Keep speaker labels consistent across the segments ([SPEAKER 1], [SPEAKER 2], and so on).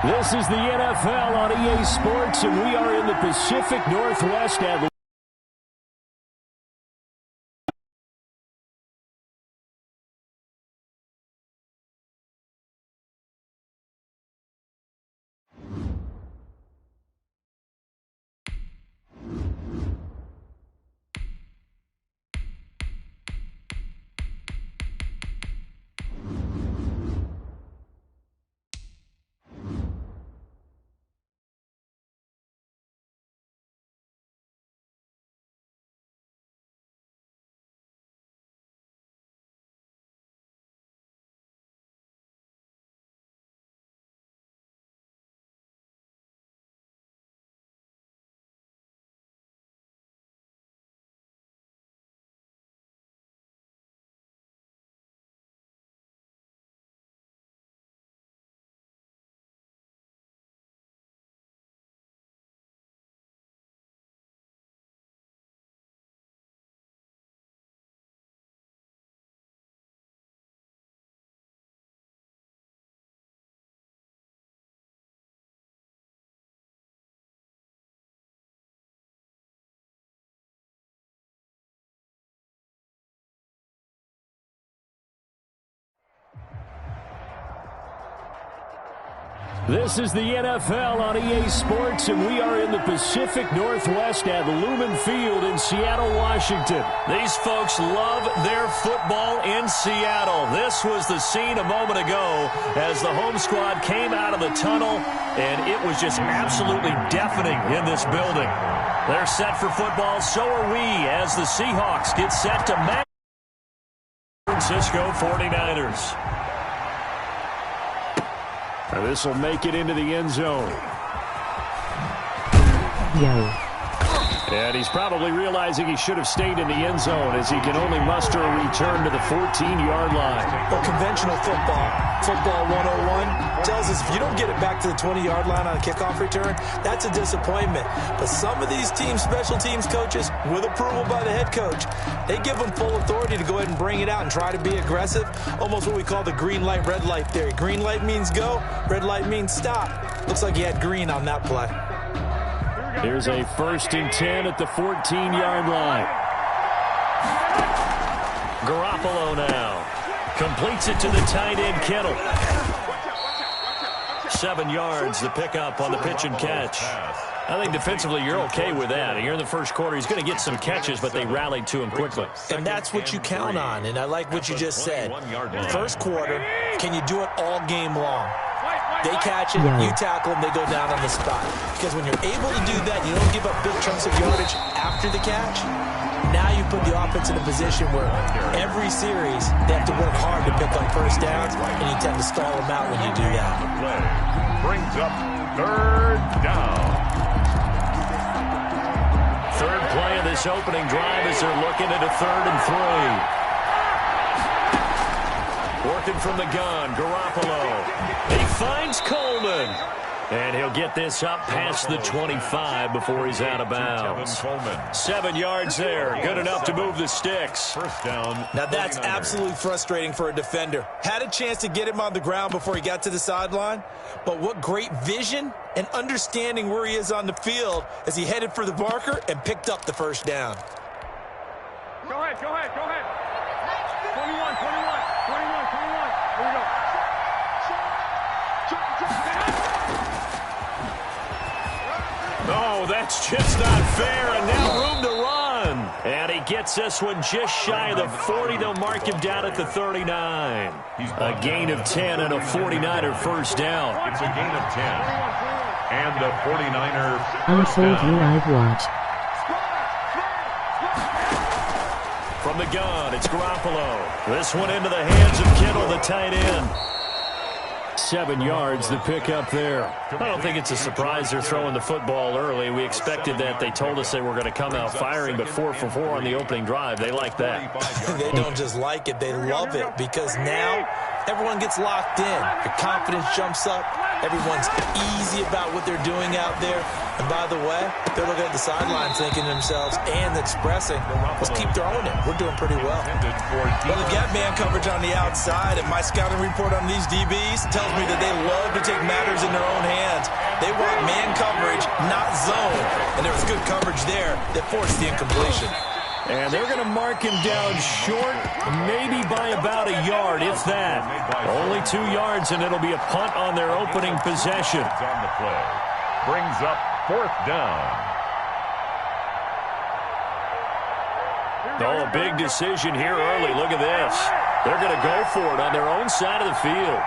[SPEAKER 1] This is the NFL on EA Sports, and we are in the Pacific Northwest at This is the NFL on EA Sports, and we are in the Pacific Northwest at Lumen Field in Seattle, Washington.
[SPEAKER 2] These folks love their football in Seattle. This was the scene a moment ago as the home squad came out of the tunnel, and it was just absolutely deafening in this building. They're set for football, so are we, as the Seahawks get set to match Francisco 49ers.
[SPEAKER 1] Now this will make it into the end zone. And he's probably realizing he should have stayed in the end zone as he can only muster a return to the 14-yard line.
[SPEAKER 3] Well, conventional football 101, tells us if you don't get it back to the 20-yard line on a kickoff return, that's a disappointment. But some of these team special teams coaches, with approval by the head coach, they give them full authority to go ahead and bring it out and try to be aggressive, almost what we call the green light, red light theory. Green light means go, red light means stop. Looks like he had green on that play.
[SPEAKER 1] Here's a 1st and 10 at the 14-yard line.
[SPEAKER 2] Garoppolo now completes it to the tight end, Kittle. 7 yards, the pickup on the pitch and catch. I think defensively you're okay with that. Here in the first quarter, he's going to get some catches, but they rallied to him quickly.
[SPEAKER 3] And that's what you count on, and I like what you just said. First quarter, can you do it all game long? They catch it, you tackle them, they go down on the spot. Because when you're able to do that, you don't give up big chunks of yardage after the catch. Now you put the offense in a position where every series they have to work hard to pick up first downs, and you tend to stall them out when you do that.
[SPEAKER 4] Brings up 3rd down.
[SPEAKER 2] Third play of this opening drive as they're looking at a 3rd and 3. Working from the gun, Garoppolo. He finds Coleman. And he'll get this up past the 25 before he's out of bounds. 7 yards there. Good enough to move the sticks.
[SPEAKER 4] First down.
[SPEAKER 3] Now that's absolutely frustrating for a defender. Had a chance to get him on the ground before he got to the sideline. But what great vision and understanding where he is on the field as he headed for the marker and picked up the first down.
[SPEAKER 4] Go ahead. 21. Here we go.
[SPEAKER 2] Oh, that's just not fair, and now room to run. And he gets this one just shy of the 40. They'll mark him down at the 39. A gain of 10 and a 49er first down.
[SPEAKER 4] It's a gain of 10. And the 49er
[SPEAKER 5] Unfold Live Watch.
[SPEAKER 2] From the gun, it's Garoppolo. This one into the hands of Kittle, the tight end.
[SPEAKER 1] 7 yards, the pickup there.
[SPEAKER 2] I don't think it's a surprise they're throwing the football early. We expected that. They told us they were going to come out firing, but 4 for 4 on the opening drive. They like that.
[SPEAKER 3] They don't just like it, they love it, because now everyone gets locked in. The confidence jumps up. Everyone's easy about what they're doing out there. And by the way, they're looking at the sideline thinking to themselves and expressing, let's keep throwing it. We're doing pretty well. Well, they've got man coverage on the outside, and my scouting report on these DBs tells me that they love to take matters in their own hands. They want man coverage, not zone. And there was good coverage there that forced the incompletion.
[SPEAKER 1] And they're going to mark him down short, maybe by about a yard, if that. Only 2 yards, and it'll be a punt on their opening possession.
[SPEAKER 4] On the play. Brings up 4th down.
[SPEAKER 1] Oh, a big decision here early. Look at this. They're going to go for it on their own side of the field.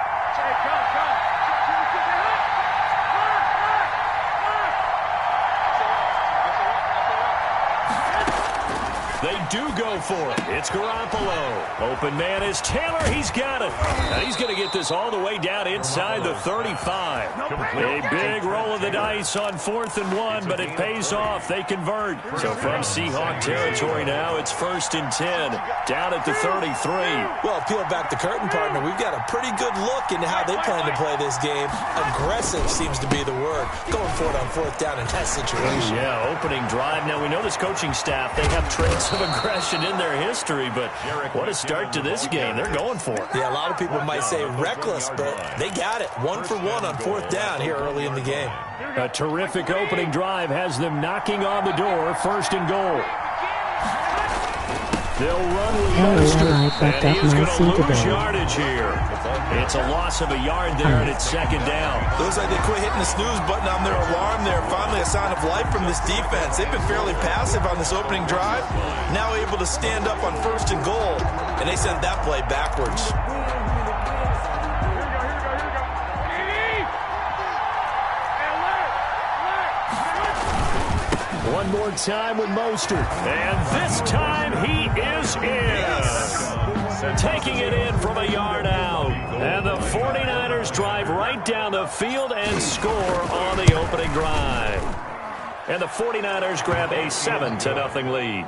[SPEAKER 1] They do go for it. It's Garoppolo. Open man is Taylor. He's got it. And he's going to get this all the way down inside the 35. A big roll of the dice on 4th and 1, but it pays off. They convert. So from Seahawk territory now, it's 1st and 10. Down at the 33.
[SPEAKER 3] Well, peel back the curtain, partner. We've got a pretty good look into how they plan to play this game. Aggressive seems to be the word. Going for it on 4th down in that situation.
[SPEAKER 1] Yeah, opening drive. Now, we know this coaching staff, they have traits of aggression in their history, but what a start to this game. They're going for it.
[SPEAKER 3] Yeah, a lot of people might say reckless, but they got it. 1 for 1 on 4th down here early in the game.
[SPEAKER 1] A terrific opening drive has them knocking on the door, 1st and goal. They'll run with Mostert, and he is going to lose yardage here. It's a loss of a yard there, and it's 2nd down.
[SPEAKER 3] Looks like they quit hitting the snooze button on their alarm there. Finally a sign of life from this defense. They've been fairly passive on this opening drive. Now able to stand up on 1st and goal, and they sent that play backwards.
[SPEAKER 1] One more time with Mostert. And this time he is in. Taking it in from a yard out. And the 49ers drive right down the field and score on the opening drive. And the 49ers grab a 7-0 lead.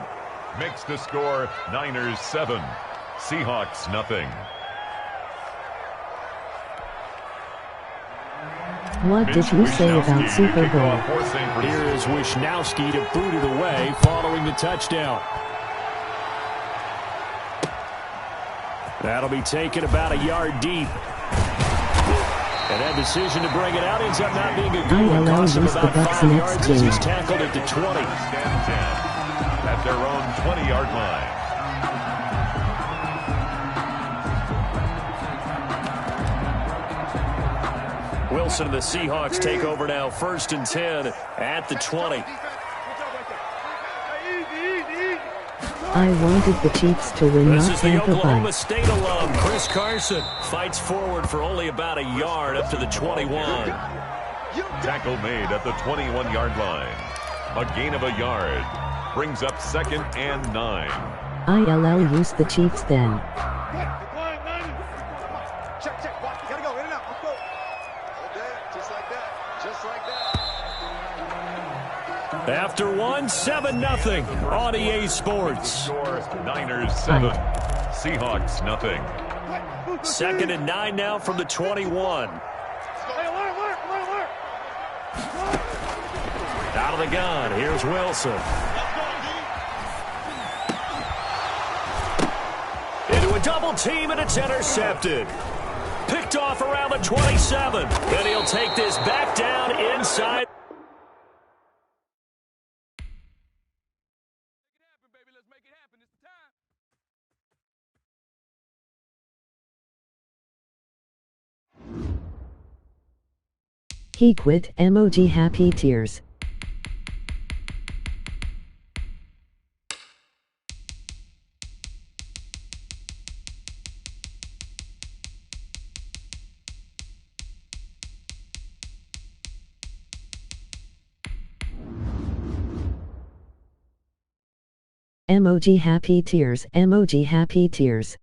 [SPEAKER 4] Makes the score Niners 7, Seahawks nothing.
[SPEAKER 5] What did you say about Super Bowl?
[SPEAKER 1] Here is Wishnowski to boot it away following the touchdown. That'll be taken about a yard deep. And that decision to bring it out ends up not being a good one. Costs him about 5 yards as he's tackled at the 20.
[SPEAKER 4] At their own 20-yard line.
[SPEAKER 1] Wilson and the Seahawks take over now, 1st and 10 at the 20.
[SPEAKER 5] I wanted the Chiefs to win,
[SPEAKER 1] This
[SPEAKER 5] not
[SPEAKER 1] is the
[SPEAKER 5] Tampa
[SPEAKER 1] Oklahoma
[SPEAKER 5] Bay.
[SPEAKER 1] State alum, Chris Carson, fights forward for only about a yard up to the 21.
[SPEAKER 4] Tackle made at the 21-yard line. A gain of a yard. Brings up 2nd and 9.
[SPEAKER 5] ILL use the Chiefs then.
[SPEAKER 1] After 1, 7-0 on EA Sports.
[SPEAKER 4] Niners 7, Seahawks nothing.
[SPEAKER 1] 2nd and 9 now from the 21. Out of the gun, here's Wilson. Into a double team, and it's intercepted. Picked off around the 27. And he'll take this back down inside.
[SPEAKER 5] He quit, emoji happy tears. Emoji happy tears, emoji happy tears.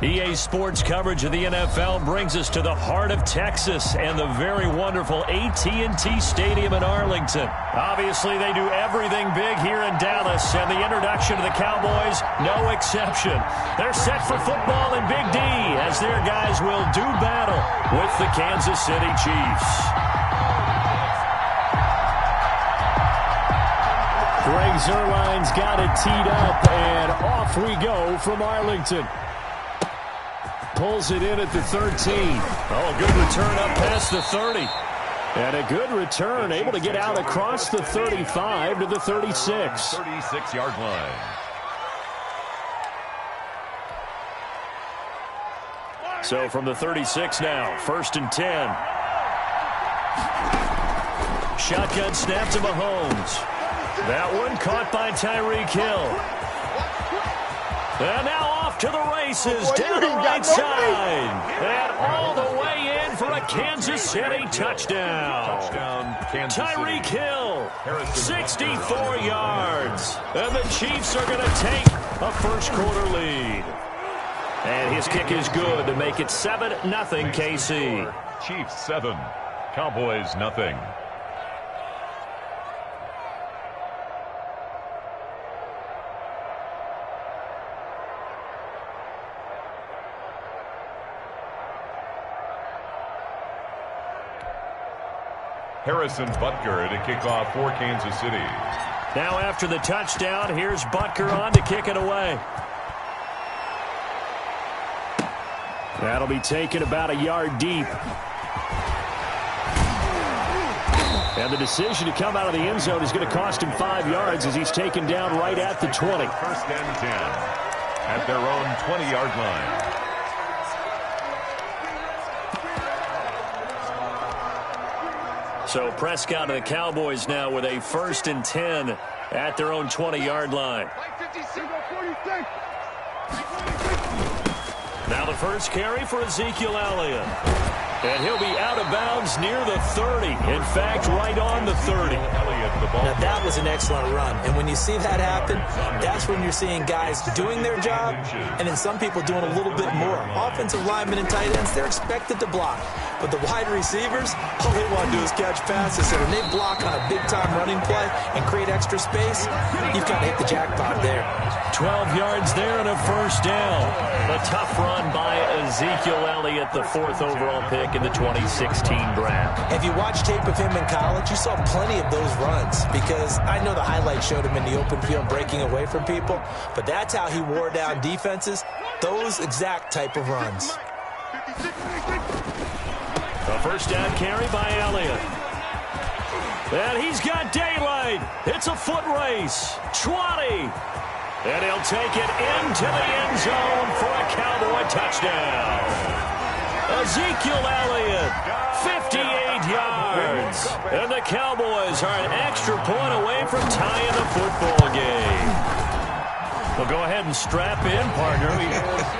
[SPEAKER 1] EA Sports coverage of the NFL brings us to the heart of Texas and the very wonderful AT&T Stadium in Arlington. Obviously, they do everything big here in Dallas, and the introduction to the Cowboys, no exception. They're set for football in Big D as their guys will do battle with the Kansas City Chiefs. Greg Zuerlein's got it teed up, and off we go from Arlington. Pulls it in at the 13. Oh, good return up past the 30. And a good return, able to get out across the 35 to the 36.
[SPEAKER 4] 36-yard line.
[SPEAKER 1] So from the 36 now, 1st and 10. Shotgun snap to Mahomes. That one caught by Tyreek Hill. And now off to the races, down the right side. And all the way in for a Kansas City touchdown. Tyreek Hill, 64 yards. And the Chiefs are going to take a first-quarter lead. And his kick is good to make it 7-0 KC.
[SPEAKER 4] Chiefs 7, Cowboys nothing. Harrison Butker to kick off for Kansas City.
[SPEAKER 1] Now after the touchdown, here's Butker on to kick it away. That'll be taken about a yard deep. And the decision to come out of the end zone is going to cost him 5 yards as he's taken down right at the 20.
[SPEAKER 4] 1st and 10 at their own 20-yard line.
[SPEAKER 1] So Prescott and the Cowboys now with a 1st and 10 at their own 20-yard line. Now the first carry for Ezekiel Elliott. And he'll be out of bounds near the 30. In fact, right on the 30.
[SPEAKER 3] Now that was an excellent run. And when you see that happen, that's when you're seeing guys doing their job and then some people doing a little bit more. Offensive linemen and tight ends, they're expected to block. But the wide receivers, all they want to do is catch passes. So when they block on a big-time running play and create extra space, you've got to hit the jackpot there.
[SPEAKER 1] 12 yards there and a first down. A tough run by Ezekiel Elliott, the 4th overall pick in the 2016 draft.
[SPEAKER 3] If you watch tape of him in college, you saw plenty of those runs because I know the highlights showed him in the open field breaking away from people, but that's how he wore down defenses, those exact type of runs.
[SPEAKER 1] A first down carry by Elliott. And he's got daylight. It's a foot race. 20. And he'll take it into the end zone for a Cowboy touchdown. Ezekiel Elliott, 58 yards. And the Cowboys are an extra point away from tying the football game. Well, go ahead and strap in, partner.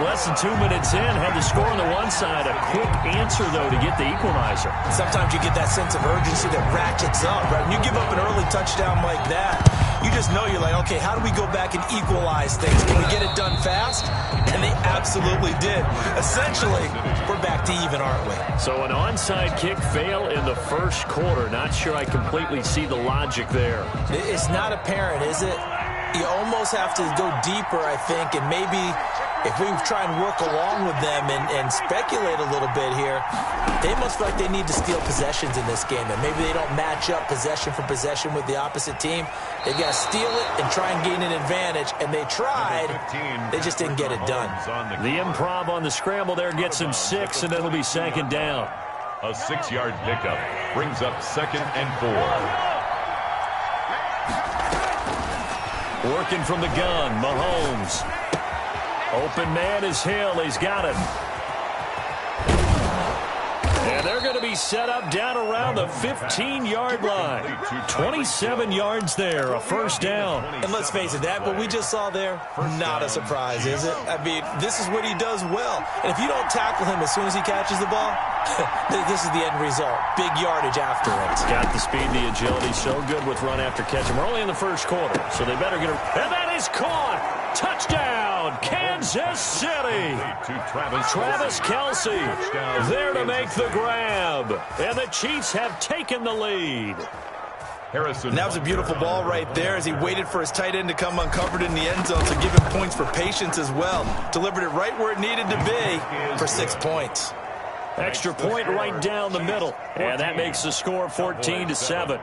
[SPEAKER 1] Less than 2 minutes in, had the score on the one side. A quick answer, though, to get the equalizer.
[SPEAKER 3] Sometimes you get that sense of urgency that ratchets up, right? When you give up an early touchdown like that, you just know you're like, okay, how do we go back and equalize things? Can we get it done fast? And they absolutely did. Essentially, we're back to even, aren't we?
[SPEAKER 1] So an onside kick fail in the first quarter. Not sure I completely see the logic there.
[SPEAKER 3] It's not apparent, is it? You almost have to go deeper, I think, and maybe if we try and work along with them and speculate a little bit here, they must feel like they need to steal possessions in this game, and maybe they don't match up possession for possession with the opposite team. They've got to steal it and try and gain an advantage, and they tried. They just didn't get it done.
[SPEAKER 1] The improv on the scramble there gets him 6, and it'll be 2nd down.
[SPEAKER 4] A 6-yard pickup brings up 2nd and 4.
[SPEAKER 1] Working from the gun, Mahomes. Open man is Hill. He's got it. And they're going to be set up down around the 15-yard line. 27 yards there, a first down.
[SPEAKER 3] And let's face it, that what we just saw there, not a surprise, is it? I mean, this is what he does well. And if you don't tackle him as soon as he catches the ball, this is the end result. Big yardage after it.
[SPEAKER 1] Got the speed, the agility, so good with run after catch. And we're only in the first quarter, so they better get it. And that is caught. Touchdown, Kansas City. Travis Kelce there to make the grab. And the Chiefs have taken the lead.
[SPEAKER 3] And that was a beautiful ball right there as he waited for his tight end to come uncovered in the end zone to give him points for patience as well. Delivered it right where it needed to be for 6 points.
[SPEAKER 1] Extra point right down the middle. And that makes the score 14-7.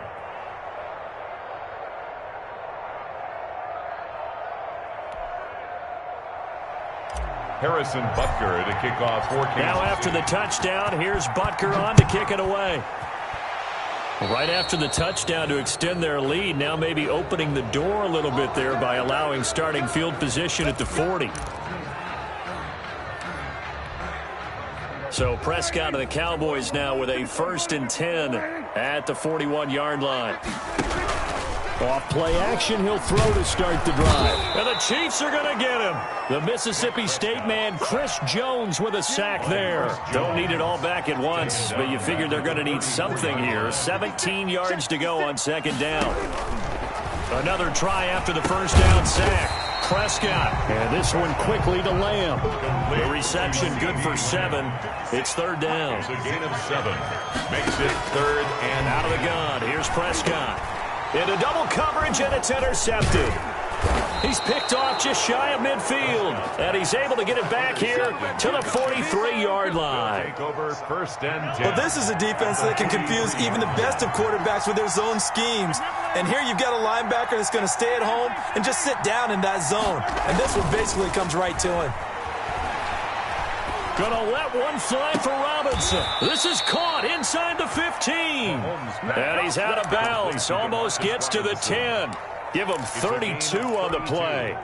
[SPEAKER 4] Harrison Butker to kick off for Kansas.
[SPEAKER 1] Now after the touchdown, here's Butker on to kick it away. Right after the touchdown to extend their lead, now maybe opening the door a little bit there by allowing starting field position at the 40. So Prescott and the Cowboys now with a 1st and 10 at the 41-yard line. Off play action, he'll throw to start the drive. And the Chiefs are going to get him. The Mississippi State man, Chris Jones, with a sack there. Don't need it all back at once, but you figure they're going to need something here. 17 yards to go on 2nd down. Another try after the 1st down sack. Prescott, and this one quickly to Lamb. The reception good for 7. It's 3rd down.
[SPEAKER 4] It's a gain of 7. Makes it 3rd and
[SPEAKER 1] out of the gun. Here's Prescott. Into double coverage, and it's intercepted. He's picked off just shy of midfield, and he's able to get it back here to the 43-yard line.
[SPEAKER 4] Take over 1st and 10.
[SPEAKER 3] Well, this is a defense that can confuse even the best of quarterbacks with their zone schemes. And here you've got a linebacker that's going to stay at home and just sit down in that zone. And this one basically comes right to him.
[SPEAKER 1] Gonna let one fly for Robinson. This is caught inside the 15. And he's out of bounds. Almost gets to the 10. Give him 32 on the play.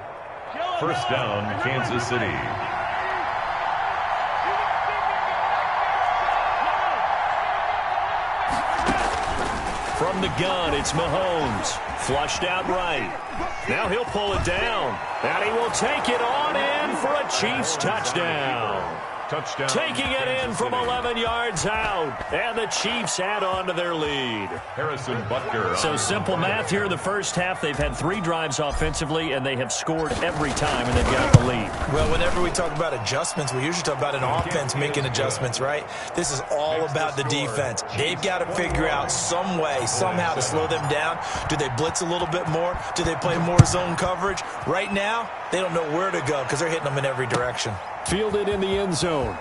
[SPEAKER 4] 1st down, Kansas City.
[SPEAKER 1] From the gun, it's Mahomes. Flushed out right. Now he'll pull it down. And he will take it on in for a Chiefs touchdown.
[SPEAKER 4] Touchdown.
[SPEAKER 1] Taking it in from 11 yards out. And the Chiefs add on to their lead.
[SPEAKER 4] Harrison Butker.
[SPEAKER 1] So simple math here in the 1st half. They've had 3 drives offensively, and they have scored every time, and they've got the lead.
[SPEAKER 3] Well, whenever we talk about adjustments, we usually talk about an offense making adjustments, right? This is all about the defense. They've got to figure out some way, somehow to slow them down. Do they blitz a little bit more? Do they play more zone coverage? Right now, they don't know where to go because they're hitting them in every direction.
[SPEAKER 1] Fielded in the end zone.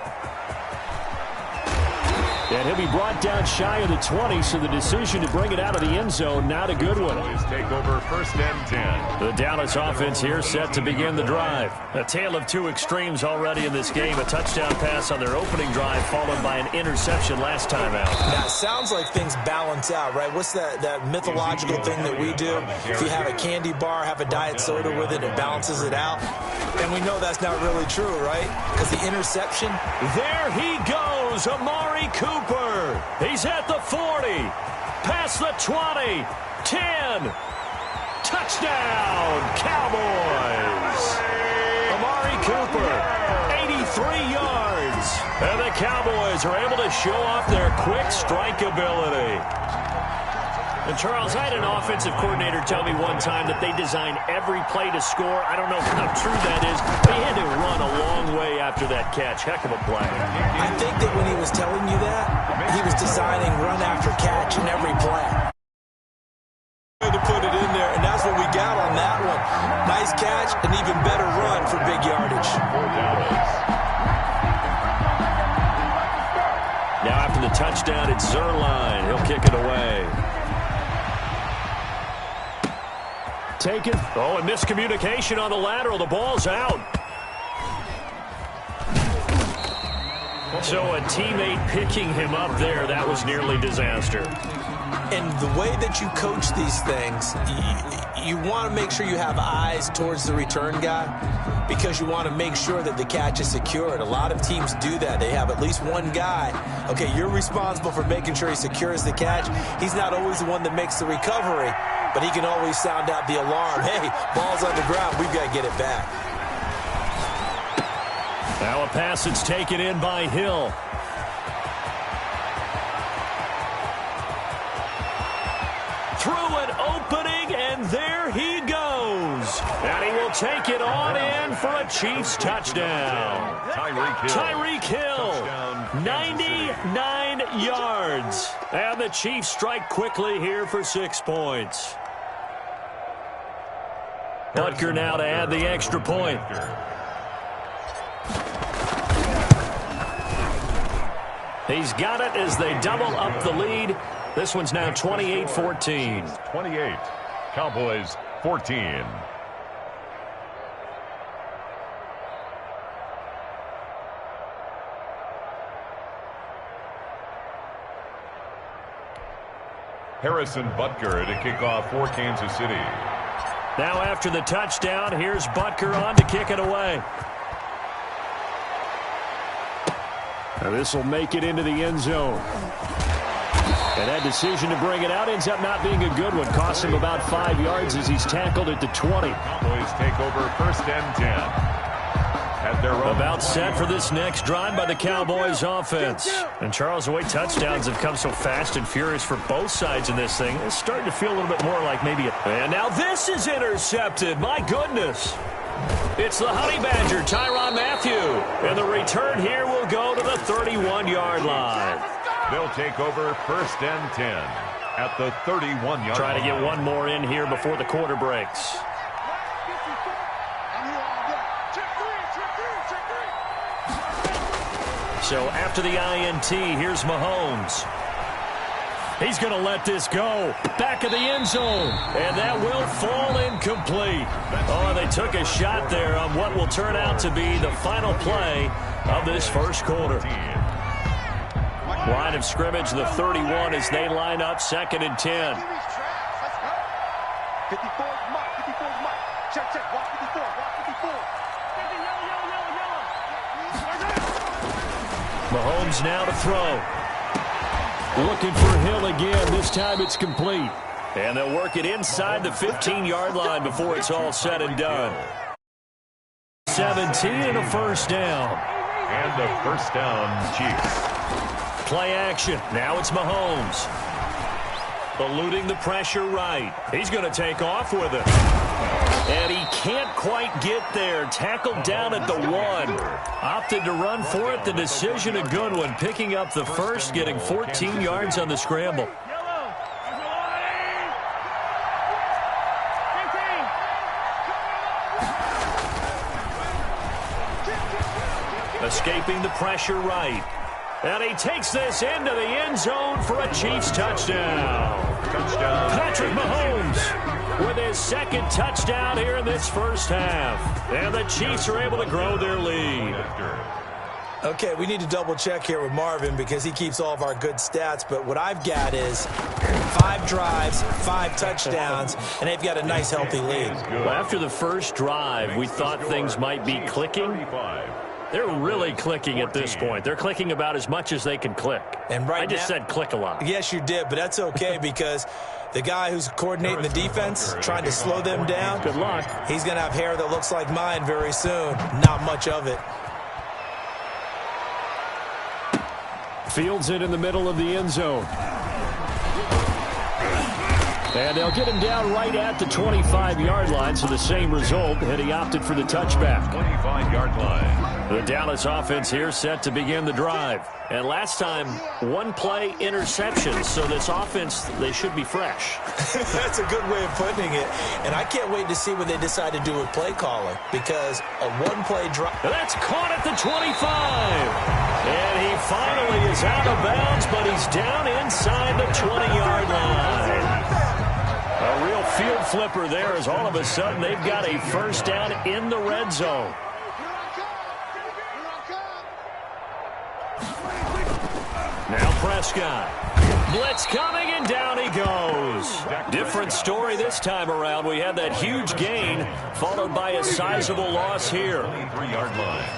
[SPEAKER 1] And he'll be brought down shy of the 20, so the decision to bring it out of the end zone, not a good one.
[SPEAKER 4] Take over 1st and 10.
[SPEAKER 1] The Dallas offense here set to begin the drive. A tale of 2 extremes already in this game. A touchdown pass on their opening drive, followed by an interception last time out.
[SPEAKER 3] Now, it sounds like things balance out, right? What's that mythological thing that we do? If you have a candy bar, have a diet soda with it, it balances it out. And we know that's not really true, right? Because the interception.
[SPEAKER 1] There he goes, Amari Cooper. He's at the 40, past the 20, 10. Touchdown, Cowboys. Amari Cooper, 83 yards. And the Cowboys are able to show off their quick strike ability. And, Charles, I had an offensive coordinator tell me one time that they design every play to score. I don't know how true that is, but he had to run a long way after that catch. Heck of a play.
[SPEAKER 3] I think that when he was telling you that, he was designing run after catch in every play. To put it in there, and that's what we got on that one. Nice catch, an even better run for big yardage.
[SPEAKER 1] Now after the touchdown, it's Zerline. He'll kick it away. Taken. Oh, and miscommunication on the lateral. The ball's out. So a teammate picking him up there, that was nearly disaster.
[SPEAKER 3] And the way that you coach these things, you want to make sure you have eyes towards the return guy because you want to make sure that the catch is secured. A lot of teams do that. They have at least one guy. Okay, you're responsible for making sure he secures the catch. He's not always the one that makes the recovery, but he can always sound out the alarm. Hey, ball's on the ground. We've got to get it back.
[SPEAKER 1] Now a pass that's taken in by Hill. Through an opening, and there he goes. And he will
[SPEAKER 2] take it on in for a Chiefs touchdown. Tyreek Hill, 99 yards. And the Chiefs strike quickly here for 6 points. Butker now to add the extra point. He's got it as they double up the lead. This one's now 28-14.
[SPEAKER 4] 28. Cowboys 14. Harrison Butker to kick off for Kansas City.
[SPEAKER 2] Now after the touchdown, here's Butker on to kick it away. This will make it into the end zone. And that decision to bring it out ends up not being a good one. Costs him about 5 yards as he's tackled at the 20.
[SPEAKER 4] Cowboys take over 1st and 10.
[SPEAKER 2] About set for this next drive by the Cowboys offense. And Charles, the way touchdowns have come so fast and furious for both sides in this thing, it's starting to feel a little bit more like maybe a... And now this is intercepted. My goodness. It's the Honey Badger, Tyrann Mathieu. And the return here will go to the 31-yard line.
[SPEAKER 4] They'll take over 1st and 10 at the 31-yard line.
[SPEAKER 2] Try to get one more in here before the quarter breaks. So after the INT, here's Mahomes. He's going to let this go. Back of the end zone. And that will fall incomplete. Oh, they took a shot there on what will turn out to be the final play of this first quarter. Line of scrimmage, the 31 as they line up 2nd and 10.
[SPEAKER 6] 54 Mike. 54 Mike. Check. Watch 54. Watch 54.
[SPEAKER 2] Mahomes now to throw. Looking for Hill again. This time it's complete. And they'll work it inside the 15-yard line before it's all said and done. 17 and a first down.
[SPEAKER 4] And the first down, Chiefs.
[SPEAKER 2] Play action. Now it's Mahomes. Eluding the pressure right. He's going to take off with it. And he can't quite get there. Tackled down at the 1. Opted to run for it. The decision a good one. Picking up the first, getting 14 yards on the scramble. Escaping the pressure right. And he takes this into the end zone for a Chiefs touchdown. Patrick Mahomes with his 2nd touchdown here in this first half. And the Chiefs are able to grow their lead.
[SPEAKER 3] Okay, we need to double check here with Marvin because he keeps all of our good stats. But what I've got is 5 drives, 5 touchdowns, and they've got a nice, healthy lead.
[SPEAKER 2] Well, after the first drive, we thought things might be clicking. They're really clicking at this point. They're clicking about as much as they can click.
[SPEAKER 3] And right
[SPEAKER 2] I just said click a lot.
[SPEAKER 3] Yes, you did, but that's okay because the guy who's coordinating the defense, trying to slow them down,
[SPEAKER 2] good luck.
[SPEAKER 3] He's going to have hair that looks like mine very soon. Not much of it.
[SPEAKER 2] Fields it in the middle of the end zone. And they'll get him down right at the 25-yard line, so the same result, and he opted for the touchback.
[SPEAKER 4] 25-yard line.
[SPEAKER 2] The Dallas offense here set to begin the drive. And last time, 1-play interception, so this offense, they should be fresh.
[SPEAKER 3] That's a good way of putting it. And I can't wait to see what they decide to do with play calling, because a 1-play drive.
[SPEAKER 2] That's caught at the 25. And he finally is out of bounds, but he's down inside the 20-yard line. A real field flipper there as all of a sudden they've got a first down in the red zone. Now Prescott. Blitz coming, and down he goes. Different story this time around. We had that huge gain, followed by a sizable loss here.
[SPEAKER 4] 3-yard line.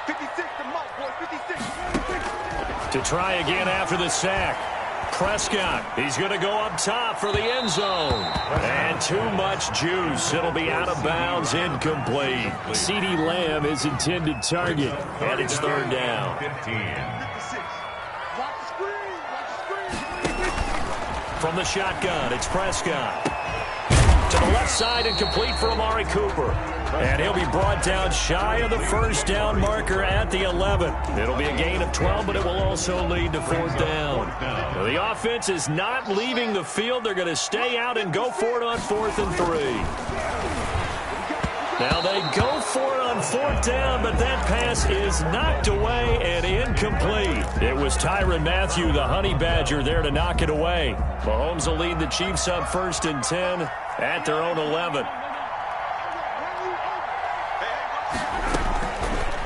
[SPEAKER 6] 56 to Mike, boy. 56.
[SPEAKER 2] To try again after the sack. Prescott, he's going to go up top for the end zone. And too much juice. It'll be out of bounds, incomplete. CeeDee Lamb is intended target, and it's 3rd down.
[SPEAKER 4] 15.
[SPEAKER 2] From the shotgun, it's Prescott.
[SPEAKER 1] To the left side and complete for Amari Cooper. And he'll be brought down shy of the first down marker at the 11. It'll be a gain of 12, but it will also lead to fourth down. Now, the offense is not leaving the field. They're going to stay out and go for it on 4th and 3. Now they go for it on 4th down, but that pass is knocked away and incomplete. It was Tyrann Mathieu, the Honey Badger, there to knock it away. Mahomes will lead the Chiefs up 1st and 10 at their own 11.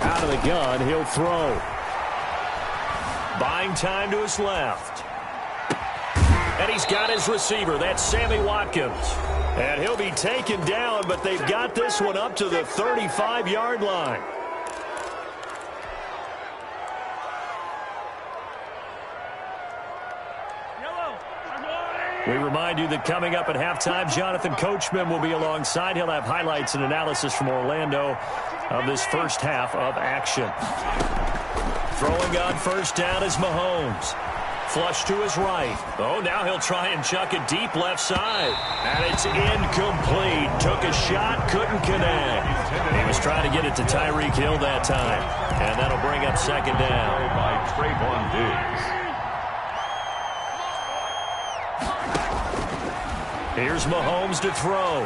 [SPEAKER 1] Out of the gun, he'll throw. Buying time to his left. And he's got his receiver. That's Sammy Watkins. And he'll be taken down, but they've got this one up to the 35-yard line. We remind you that coming up at halftime, Jonathan Coachman will be alongside. He'll have highlights and analysis from Orlando of this first half of action. Throwing on 1st down is Mahomes. Flush to his right. Oh, now he'll try and chuck it deep left side. And it's incomplete. Took a shot, couldn't connect. He was trying to get it to Tyreek Hill that time. And that'll bring up 2nd down.
[SPEAKER 4] By Trayvon Diggs.
[SPEAKER 1] Here's Mahomes to throw.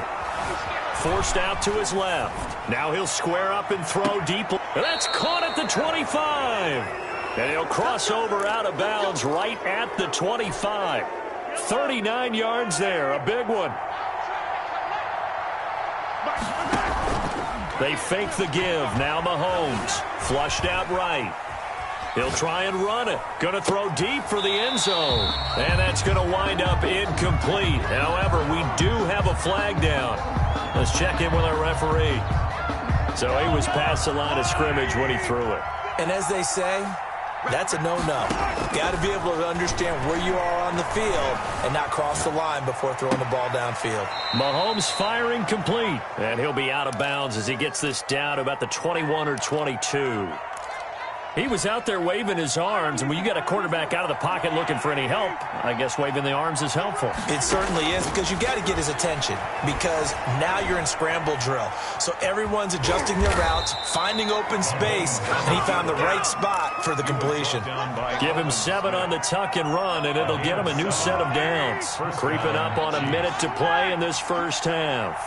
[SPEAKER 1] Forced out to his left. Now he'll square up and throw deep. That's caught at the 25. And he'll cross over out of bounds right at the 25. 39 yards there, a big one. They fake the give. Now Mahomes. Flushed out right. He'll try and run it. Going to throw deep for the end zone. And that's going to wind up incomplete. However, we do have a flag down. Let's check in with our referee. So he was past the line of scrimmage when he threw it.
[SPEAKER 3] And as they say, that's a no-no. Got to be able to understand where you are on the field and not cross the line before throwing the ball downfield.
[SPEAKER 1] Mahomes firing complete. And he'll be out of bounds as he gets this down to about the 21 or 22. He was out there waving his arms, and when you got a quarterback out of the pocket looking for any help, I guess waving the arms is helpful.
[SPEAKER 3] It certainly is, because you got to get his attention, because now you're in scramble drill. So everyone's adjusting their routes, finding open space, and he found the right spot for the completion.
[SPEAKER 1] Give him 7 on the tuck and run, and it'll get him a new set of downs. Creeping up on a minute to play in this first half.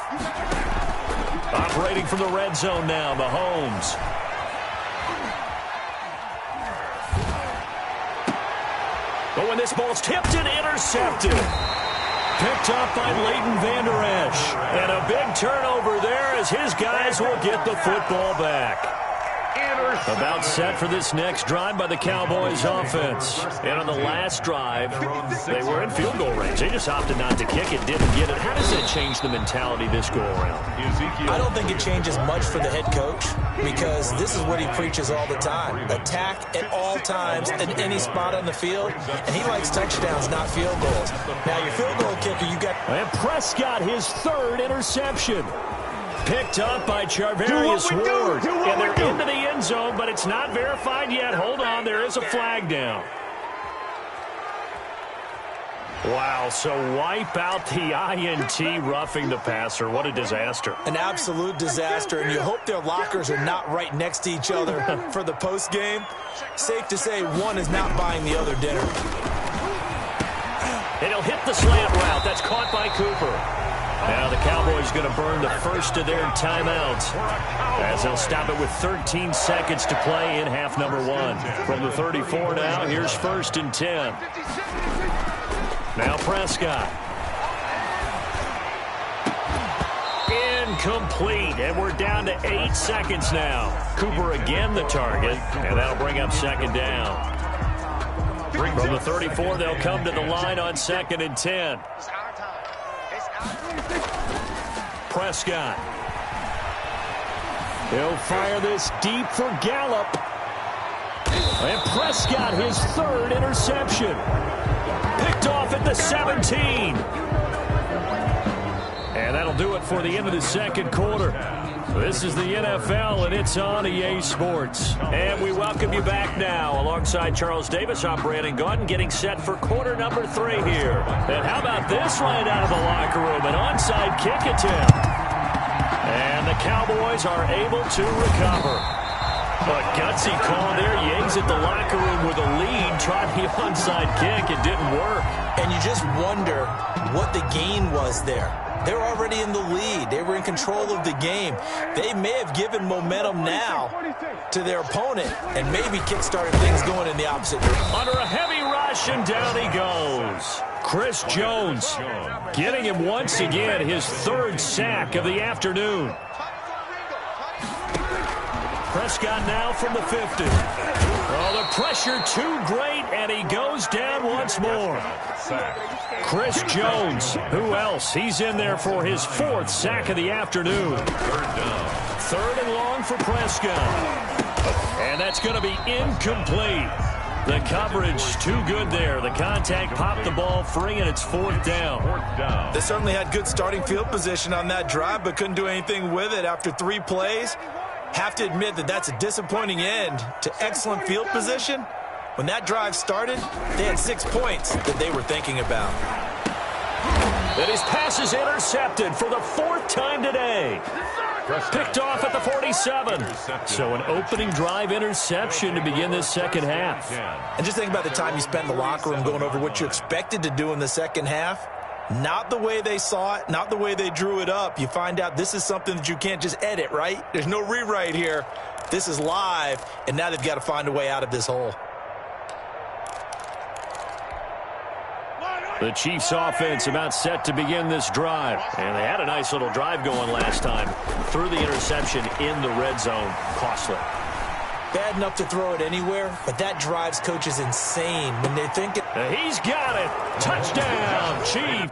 [SPEAKER 1] Operating from the red zone now, Mahomes. But when this ball's tipped and intercepted. Picked up by Leighton Vander Esch. And a big turnover there as his guys will get the football back. About set for this next drive by the Cowboys offense. And on the last drive, they were in field goal range. They just opted not to kick it, didn't get it. How does that change the mentality this go around?
[SPEAKER 3] I don't think it changes much for the head coach, because this is what he preaches all the time. Attack at all times in any spot on the field, and he likes touchdowns, not field goals. Now, your field goal kicker, you got...
[SPEAKER 1] And Prescott, his 3rd interception. Picked up by Charvarius Ward. And they're into the end zone, but it's not verified yet. Hold on, there is a flag down. Wow, so wipe out the INT, roughing the passer. What a disaster.
[SPEAKER 3] An absolute disaster, and you hope their lockers are not right next to each other for the post game. Safe to say one is not buying the other dinner.
[SPEAKER 1] And he'll hit the slant route. That's caught by Cooper. Now the Cowboys going to burn the first of their timeouts as they'll stop it with 13 seconds to play in half number 1. From the 34 now, here's 1st and 10. Now Prescott. Incomplete, and we're down to 8 seconds now. Cooper again the target, and that'll bring up 2nd down. From the 34, they'll come to the line on 2nd and 10. Prescott. He'll fire this deep for Gallup. And Prescott, his 3rd interception. Picked off at the 17. And that'll do it for the end of the second quarter. This is the NFL, and it's on EA Sports. And we welcome you back now. Alongside Charles Davis, I'm Brandon Gaudin, getting set for quarter number 3 here. And how about this right out of the locker room? An onside kick attempt. And the Cowboys are able to recover. A gutsy call there. Yanks at the locker room with a lead. Tried the onside kick. It didn't work.
[SPEAKER 3] And you just wonder what the gain was there. They're already in the lead. They were in control of the game. They may have given momentum now to their opponent and maybe kick-started things going in the opposite direction.
[SPEAKER 1] Under a heavy rush, and down he goes. Chris Jones getting him once again his 3rd sack of the afternoon. Prescott now from the 50. Oh, the pressure too great, and he goes down once more. Chris Jones, who else? He's in there for his 4th sack of the afternoon. 3rd down. 3rd and long for Prescott. And that's going to be incomplete. The coverage too good there. The contact popped the ball free, and it's 4th down.
[SPEAKER 3] They certainly had good starting field position on that drive, but couldn't do anything with it after 3 plays. Have to admit that that's a disappointing end to excellent field position. When that drive started, they had 6 points that they were thinking about.
[SPEAKER 1] And his pass is intercepted for the 4th time today. Picked off at the 47. So an opening drive interception to begin this second half.
[SPEAKER 3] And just think about the time you spent in the locker room going over what you expected to do in the second half. Not the way they saw it, not the way they drew it up. You find out this is something that you can't just edit, right? There's no rewrite here. This is live, and now they've got to find a way out of this hole.
[SPEAKER 1] The Chiefs offense about set to begin this drive. And they had a nice little drive going last time. Threw the interception in the red zone. Costly.
[SPEAKER 3] Bad enough to throw it anywhere, but that drives coaches insane when they think it.
[SPEAKER 1] He's got it. Touchdown, Chiefs.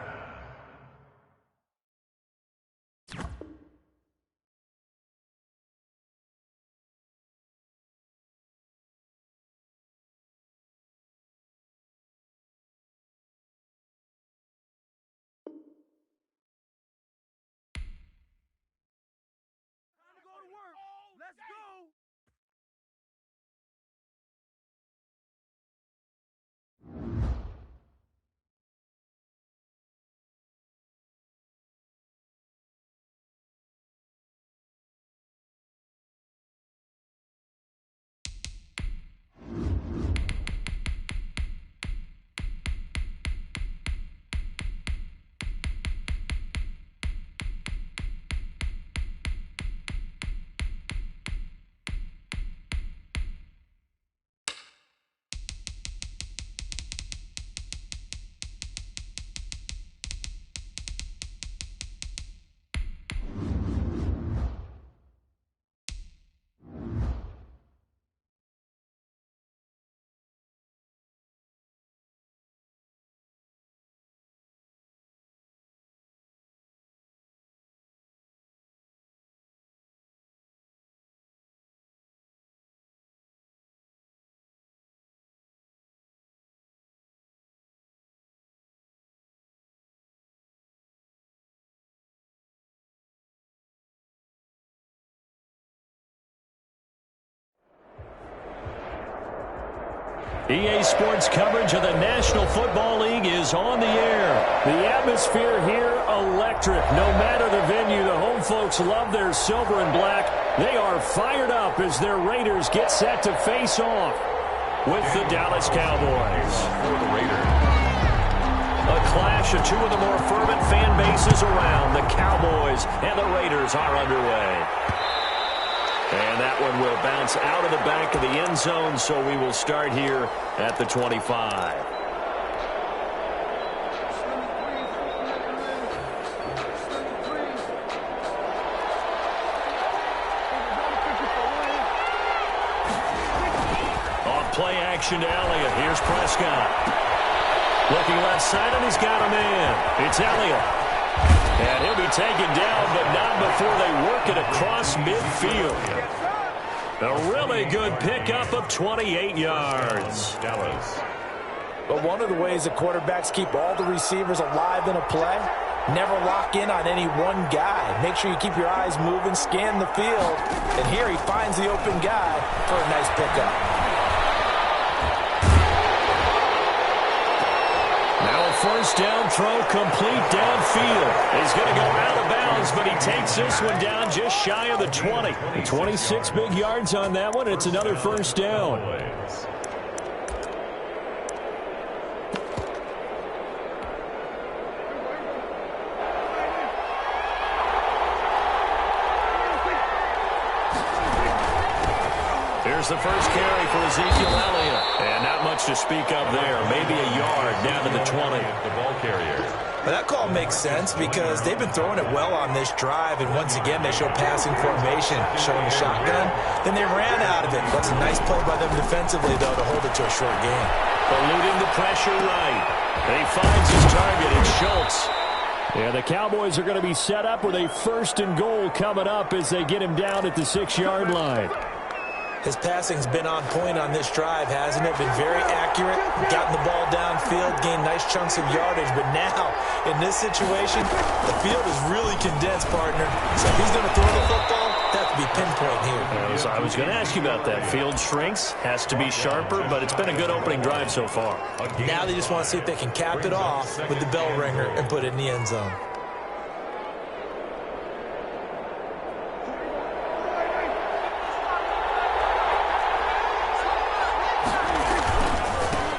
[SPEAKER 6] Let's go.
[SPEAKER 1] EA Sports coverage of the National Football League is on the air. The atmosphere here, electric. No matter the venue, the home folks love their silver and black. They are fired up as their Raiders get set to face off with the Dallas Cowboys.
[SPEAKER 4] For the Raiders.
[SPEAKER 1] A clash of two of the more fervent fan bases around. The Cowboys and the Raiders are underway. And that one will bounce out of the back of the end zone, so we will start here at the 25. Off play action to Elliott. Here's Prescott. Looking left side, and he's got a man. It's Elliott. And he'll be taken down, but not before they work it across midfield. A really good pickup of 28 yards.
[SPEAKER 4] Dallas.
[SPEAKER 3] But one of the ways that quarterbacks keep all the receivers alive in a play Never lock in on any one guy. Make sure you keep your eyes moving, scan the field. And here he finds the open guy for a nice pickup.
[SPEAKER 2] Now a first down throw complete downfield. He's going to go out of bounds, but he takes this one down just shy of the 20. 26 big yards on that one. It's another first down. Here's the first carry for Ezekiel Elliott. And not much to speak of there. Maybe a yard down to the 20.
[SPEAKER 4] The ball carrier.
[SPEAKER 3] Well, that call makes sense because they've been throwing it well on this drive, and once again they show passing formation, showing the shotgun. Then they ran out of it. That's a nice play by them defensively, though, to hold it to a short game.
[SPEAKER 2] Eluding the pressure right. And he finds his target. It's Schultz. Yeah, the Cowboys are going to be set up with a first and goal coming up as they get him down at the 6-yard line.
[SPEAKER 3] His passing's been on point on this drive, hasn't it? Been very accurate, gotten the ball downfield, gained nice chunks of yardage. But now, in this situation, the field is really condensed, partner. So if he's going to throw the football, that have to be pinpoint here.
[SPEAKER 2] I was going to ask you about that. Field shrinks, has to be sharper, but it's been a good opening drive so far.
[SPEAKER 3] Now they just want to see if they can cap it off with the bell ringer and put it in the end zone.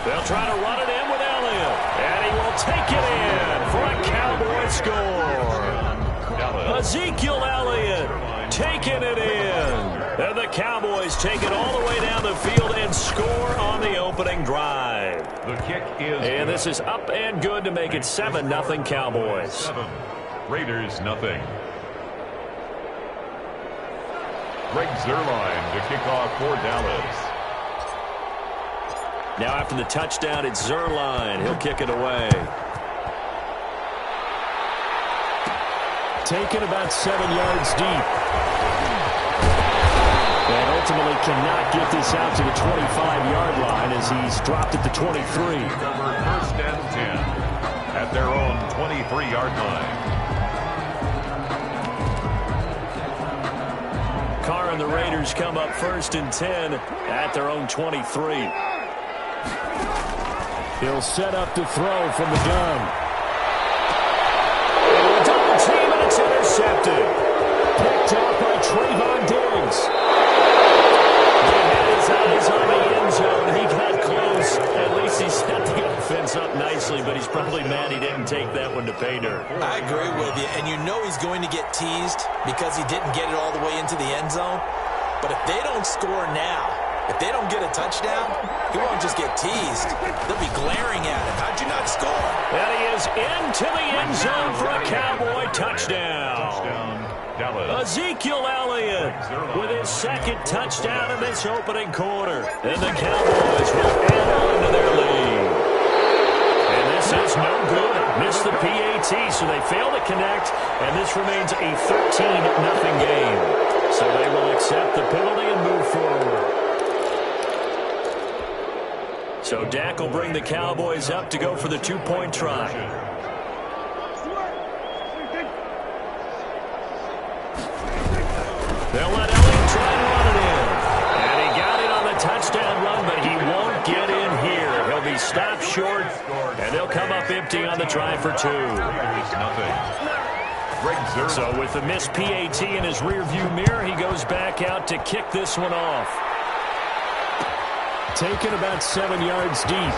[SPEAKER 2] They'll try to run it in with Elliott, and he will take it in for a Cowboy score. Ezekiel Elliott taking it in. And the Cowboys take it all the way down the field and score on the opening drive.
[SPEAKER 4] The kick is
[SPEAKER 2] and this is up and good to make it 7-0 Cowboys.
[SPEAKER 4] 7. Raiders nothing. Greg Zuerlein to kick off for Dallas.
[SPEAKER 2] Now after the touchdown, it's Zuerlein. He'll kick it away. Taken about 7 yards deep. And ultimately cannot get this out to the 25-yard line as he's dropped at the 23.
[SPEAKER 4] Cover first and 10 at their own 23-yard line.
[SPEAKER 2] Carr and the Raiders come up first and 10 at their own 23. He'll set up to throw from the gun. A double team, and it's intercepted. Picked off by Trayvon Diggs. He had his eyes on the end zone. He got close. At least he set the offense up nicely, but he's probably mad he didn't take that one to pay dirt.
[SPEAKER 3] I agree with you, and you know he's going to get teased because he didn't get it all the way into the end zone. But if they don't score now, if they don't get a touchdown, he won't just get teased. They'll be glaring at him. How'd you not score?
[SPEAKER 2] And he is into the end zone for a Cowboy touchdown. Ezekiel Elliott with his second touchdown in this opening quarter. And the Cowboys will add on to their lead. And this is no good. Missed the PAT, so they fail to connect. And this remains a 13-0 game. So they will accept the penalty and move forward. So Dak will bring the Cowboys up to go for the two-point try. They'll let Elliott try and run it in. And he got it on the touchdown run, but he won't get in here. He'll be stopped short, and they'll come up empty on the try for 2. So with the missed PAT in his rearview mirror, he goes back out to kick this one off. Taken about 7 yards deep.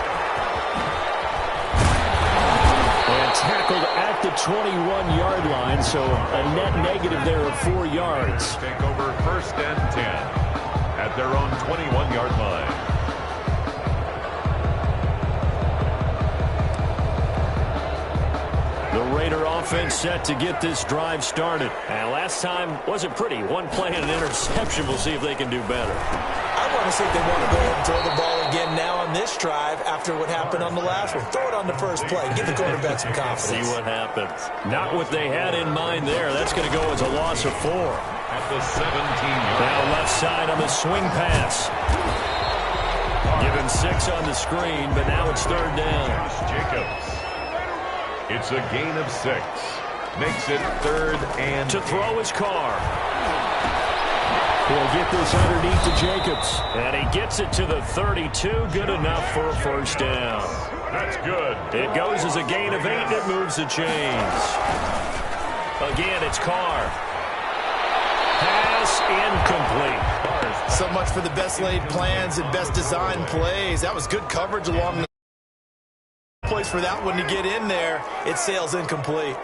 [SPEAKER 2] And tackled at the 21-yard line, so a net negative there of 4 yards.
[SPEAKER 4] Take over first and 10 at their own 21-yard line.
[SPEAKER 2] The Raider offense set to get this drive started. And last time wasn't pretty. One play and an interception. We'll see if they can do better.
[SPEAKER 3] I want to see if they want to go ahead and throw the ball again now on this drive after what happened on the last one. Throw it on the first play. Give the quarterback some confidence.
[SPEAKER 2] See what happens. Not what they had in mind there. That's going to go as a loss of 4.
[SPEAKER 4] At the 17-yard.
[SPEAKER 2] Now left side on the swing pass. Given 6 on the screen, but now it's third down.
[SPEAKER 4] Jacobs. It's a gain of 6. Makes it 3rd and
[SPEAKER 1] to throw his car. He'll get this underneath to Jacobs. And he gets it to the 32. Good enough for a first down.
[SPEAKER 4] That's good.
[SPEAKER 1] It goes as a gain of 8, and it moves the chains. Again, it's Carr. Pass incomplete.
[SPEAKER 3] So much for the best laid plans and best design plays. That was good coverage along the place for that one to get in there. It sails incomplete.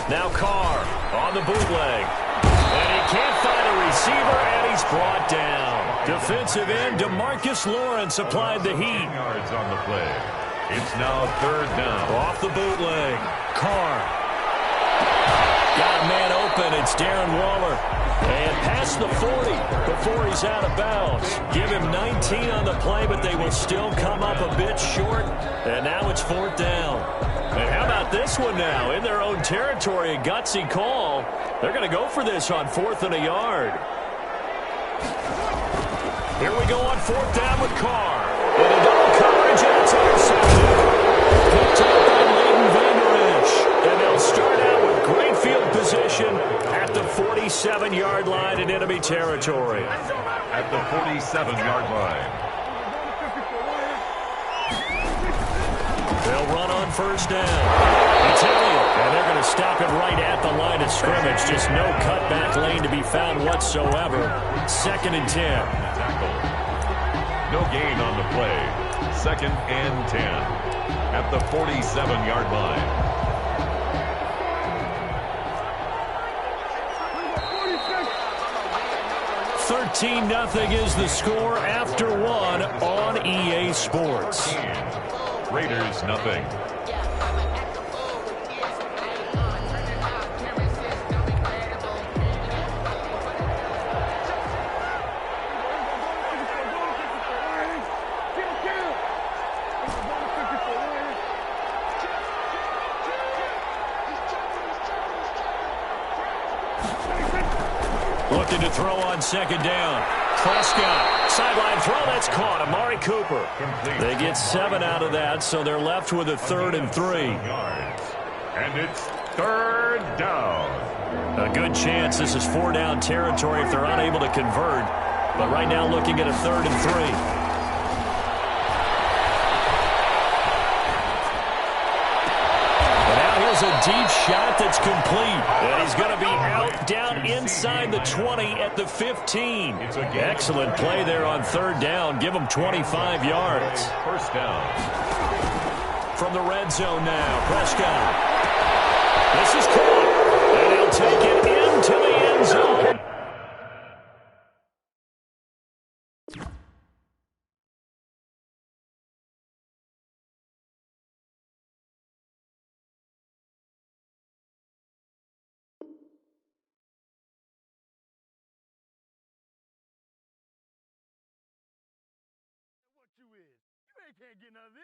[SPEAKER 1] Now Carr on the bootleg. And he can't find a receiver, and he's brought down. Defensive end DeMarcus Lawrence applied the heat.
[SPEAKER 4] Yards on the play. It's now 3rd down.
[SPEAKER 1] Off the bootleg. Carr. Got a man open. It's Darren Waller. And past the 40 before he's out of bounds. Give him 19 on the play, but they will still come up a bit short. And now it's 4th down. And how about this one now? In their own territory, a gutsy call. They're going to go for this on 4th and a yard. Here we go on 4th down with Carr. With a double coverage, and it's intercepted. Picked up by Leighton Vander Esch. And they'll start out with great field position at the 47-yard line in enemy territory.
[SPEAKER 4] At the 47-yard line.
[SPEAKER 1] They'll run on first down. Italian, and they're going to stop it right at the line of scrimmage. Just no cutback lane to be found whatsoever. 2nd and 10.
[SPEAKER 4] No gain on the play. 2nd and 10. At the 47-yard line.
[SPEAKER 1] 13-0 is the score after 1 on EA Sports.
[SPEAKER 4] Raiders nothing.
[SPEAKER 1] Looking to throw on 2nd down. Prescott, sideline throw, that's caught. Amari Cooper. They get 7 out of that, so they're left with a 3rd and 3.
[SPEAKER 4] And it's 3rd down.
[SPEAKER 1] A good chance this is 4-down territory if they're unable to convert. But right now looking at a 3rd and 3. A deep shot that's complete. And he's going to be out down inside the 20 at the 15. Excellent play there on 3rd down. Give him 25 yards.
[SPEAKER 4] First down.
[SPEAKER 1] From the red zone now, Prescott. This is caught. And he'll take it into the end zone.
[SPEAKER 6] You can't get none of this.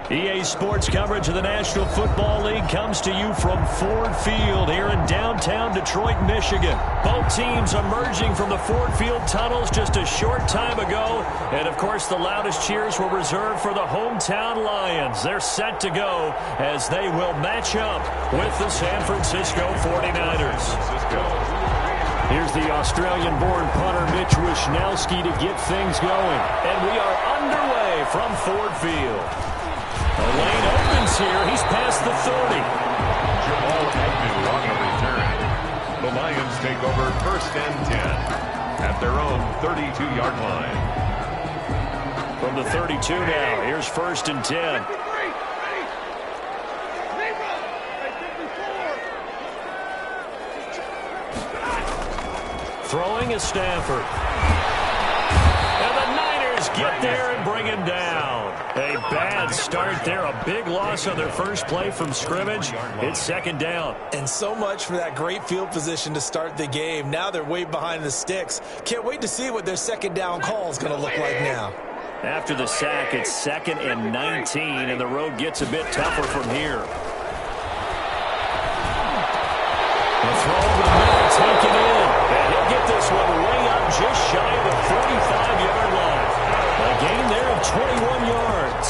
[SPEAKER 1] EA Sports coverage of the National Football League comes to you from Ford Field here in downtown Detroit, Michigan. Both teams emerging from the Ford Field tunnels just a short time ago. And, of course, the loudest cheers were reserved for the hometown Lions. They're set to go as they will match up with the San Francisco 49ers. Here's the Australian-born punter Mitch Wishnowsky to get things going. And we are underway from Ford Field. The lane opens here. He's past the 30.
[SPEAKER 4] Jamal Agnew on the return. The Lions take over 1st and 10 at their own 32-yard line.
[SPEAKER 1] From the 32 now, here's 1st and 10. Throwing is Stafford. And the Niners get there and bring him down. A bad start there. A big loss on their first play from scrimmage. It's 2nd down.
[SPEAKER 3] And so much for that great field position to start the game. Now they're way behind the sticks. Can't wait to see what their 2nd down call is going to look like now.
[SPEAKER 1] After the sack, it's 2nd and 19, and the road gets a bit tougher from here. The throw over the middle, taken in. And he'll get this one way up just shy of the 45-yard line. A gain there of 21 yards.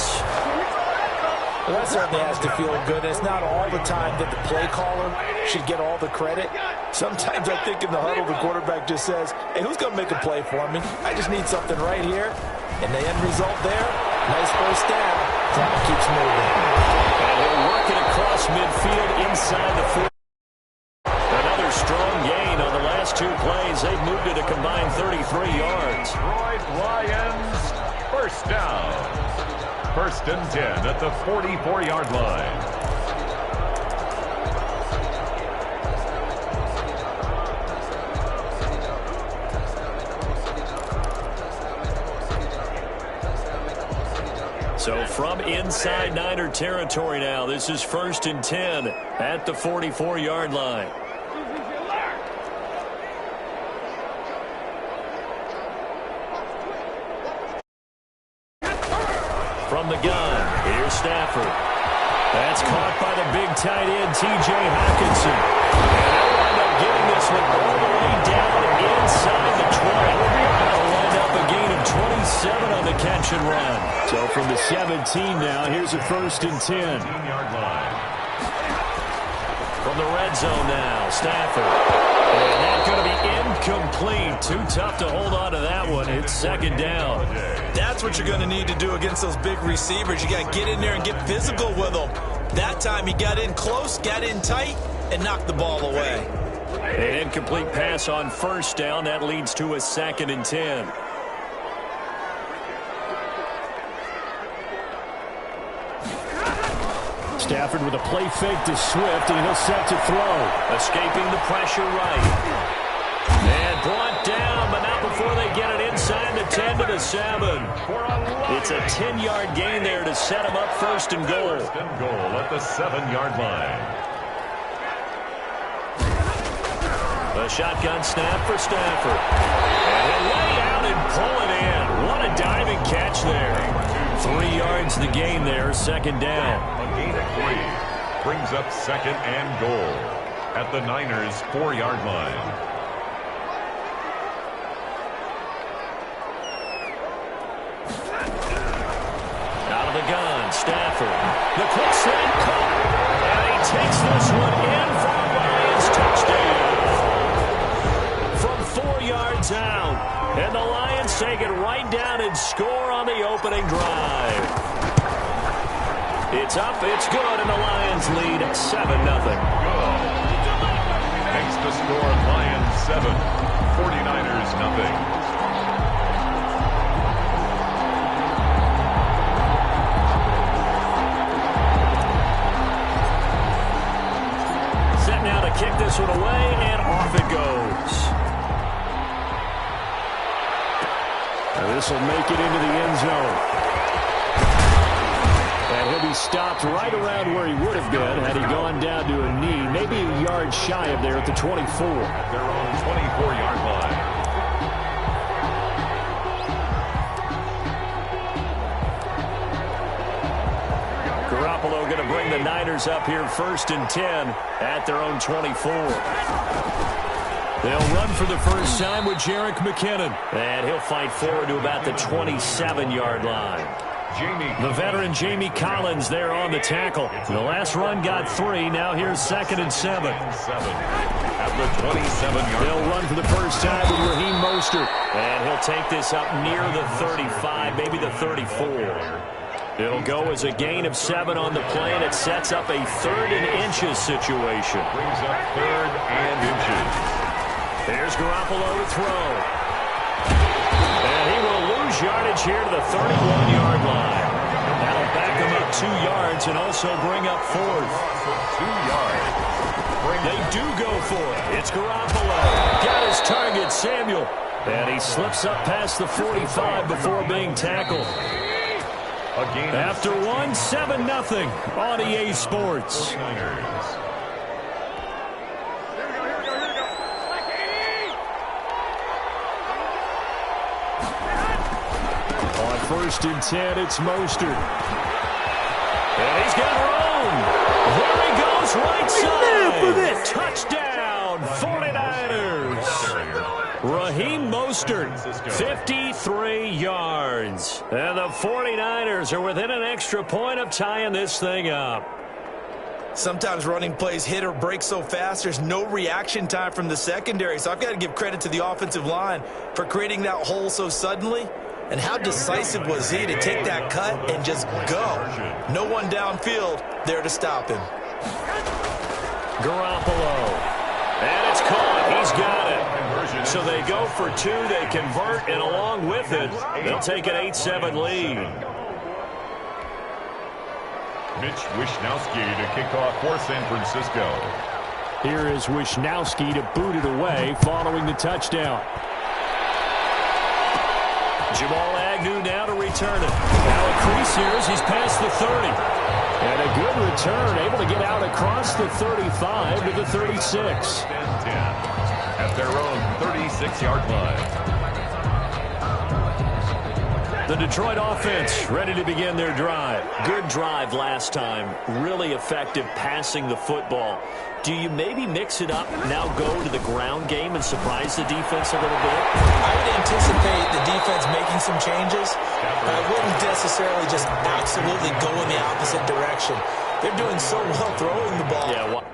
[SPEAKER 3] Well, that certainly has to feel good. It's not all the time that the play caller should get all the credit. Sometimes I think in the huddle, the quarterback just says, hey, who's going to make a play for me? I just need something right here. And the end result there, nice first down. Clock keeps moving.
[SPEAKER 1] And he'll work it across midfield inside the 40. Another strong gain on the last 2 plays. They've moved it a combined 33 yards.
[SPEAKER 4] Detroit Lions, 1st down. 1st and 10 at the 44-yard line.
[SPEAKER 1] So from inside Niner territory now, this is 1st and 10 at the 44-yard line. From the gun, here's Stafford. That's caught by the big tight end, T.J. Hockenson. And they'll wind up getting this one all the way down inside the 20. That'll wind up a gain of 27 on the catch and run. So from the 17 now, here's a 1st and 10.
[SPEAKER 4] 15-yard line.
[SPEAKER 1] From the red zone now, Stafford. And that's going to be incomplete. Too tough to hold on to that one. It's 2nd down.
[SPEAKER 3] That's what you're going to need to do against those big receivers. You got to get in there and get physical with them. That time he got in close, got in tight, and knocked the ball away.
[SPEAKER 1] An incomplete pass on 1st down. That leads to a 2nd and 10. Stafford with a play fake to Swift, and he'll set to throw. Escaping the pressure right. And brought down, but not before they get it inside the 10 to the 7. It's a 10-yard gain there to set him up 1st and goal.
[SPEAKER 4] 1st and goal at the 7-yard line.
[SPEAKER 1] A shotgun snap for Stafford. And he'll lay out and pull it in. What a diving catch there. 3 yards the gain there, 2nd down.
[SPEAKER 4] A gain of 3 brings up 2nd and goal at the Niners' 4-yard line.
[SPEAKER 1] Out of the gun, Stafford. The quick snap caught. And he takes this one in for a Lions touchdown. From 4 yards out. And the Lions take it right down and score on the opening drive. It's up, it's good, and the Lions lead 7-0.
[SPEAKER 4] Makes the score Lions 7, 49ers nothing.
[SPEAKER 1] Set now to kick this one away, and off it goes. This will make it into the end zone. And he'll be stopped right around where he would have been had he gone down to a knee, maybe a yard shy of there at the 24.
[SPEAKER 4] At their own 24-yard line.
[SPEAKER 1] the Niners up here 1st and 10 at their own 24. They'll run for the first time with Jerick McKinnon. And he'll fight forward to about the 27-yard line. The veteran Jamie Collins there on the tackle. The last run got 3. Now here's 2nd and 7.
[SPEAKER 4] At the 27-yard.
[SPEAKER 1] They'll run for the first time with Raheem Mostert. And he'll take this up near the 35, maybe the 34. It'll go as a gain of 7 on the play, and it sets up a 3rd and inches situation.
[SPEAKER 4] Brings up 3rd and inches.
[SPEAKER 1] There's Garoppolo to throw. And he will lose yardage here to the 31-yard line. That'll back him up 2 yards and also bring up 4th.
[SPEAKER 4] 2 yards.
[SPEAKER 1] They do go for it. It's Garoppolo. Got his target, Samuel. And he slips up past the 45 before being tackled. After 1, 7-0 on EA Sports. On 1st and 10, it's Mostert. And he's got room. There he goes, right side. Touchdown, 49ers. Raheem Mostert, 53 yards. And the 49ers are within an extra point of tying this thing up.
[SPEAKER 3] Sometimes running plays hit or break so fast, there's no reaction time from the secondary. So I've got to give credit to the offensive line for creating that hole so suddenly. And how decisive was he to take that cut and just go? No one downfield there to stop him.
[SPEAKER 1] Garoppolo. And it's caught. He's got it. So they go for 2. They convert, and along with it, they'll take an 8-7 lead.
[SPEAKER 4] Mitch Wishnowsky to kick off for San Francisco.
[SPEAKER 1] Here is Wishnowsky to boot it away following the touchdown. Jamal Agnew now to return it. Now a crease here as he's past the 30. And a good return, able to get out across the 35 to the 36.
[SPEAKER 4] At their own 36-yard line.
[SPEAKER 1] The Detroit offense ready to begin their drive. Good drive last time. Really effective passing the football. Do you maybe mix it up, now go to the ground game and surprise the defense a little bit?
[SPEAKER 3] I would anticipate the defense making some changes, but I wouldn't necessarily just absolutely go in the opposite direction. They're doing so well throwing the ball.
[SPEAKER 1] Yeah, well,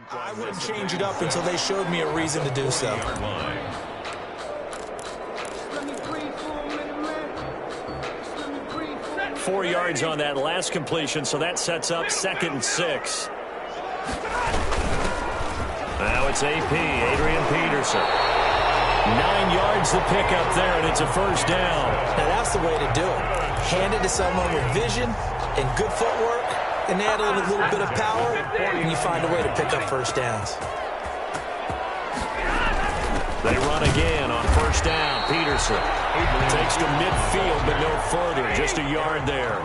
[SPEAKER 3] I wouldn't change it up until they showed me a reason to do so.
[SPEAKER 1] 4 yards on that last completion, so that sets up 2nd and 6. Now it's AP, Adrian Peterson. 9 yards to pick up there, and it's a first down.
[SPEAKER 3] Now that's the way to do it. Hand it to someone with vision and good footwork, and add a little bit of power, and you find a way to pick up first downs.
[SPEAKER 1] They run again on first down. Peterson takes to midfield, but no further. Just a yard there.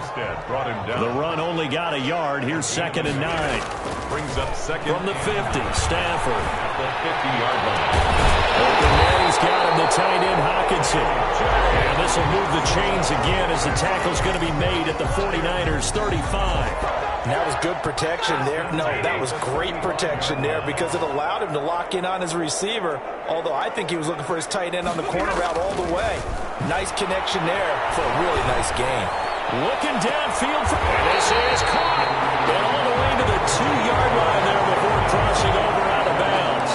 [SPEAKER 4] Brought him down.
[SPEAKER 1] The run only got a yard. Here's 2nd and 9.
[SPEAKER 4] Brings up 2nd.
[SPEAKER 1] From the 50, Stafford.
[SPEAKER 4] At the 50-yard line.
[SPEAKER 1] Open man, he's got him, the tight end, Hawkinson. And this will move the chains again as the tackle's going to be made at the 49ers' 35.
[SPEAKER 3] And that was good protection there. No, that was great protection there because it allowed him to lock in on his receiver, although I think he was looking for his tight end on the corner route all the way. Nice connection there for a really nice gain.
[SPEAKER 2] Looking downfield, and this is caught. And all the way to the 2-yard line there before crossing over out of bounds.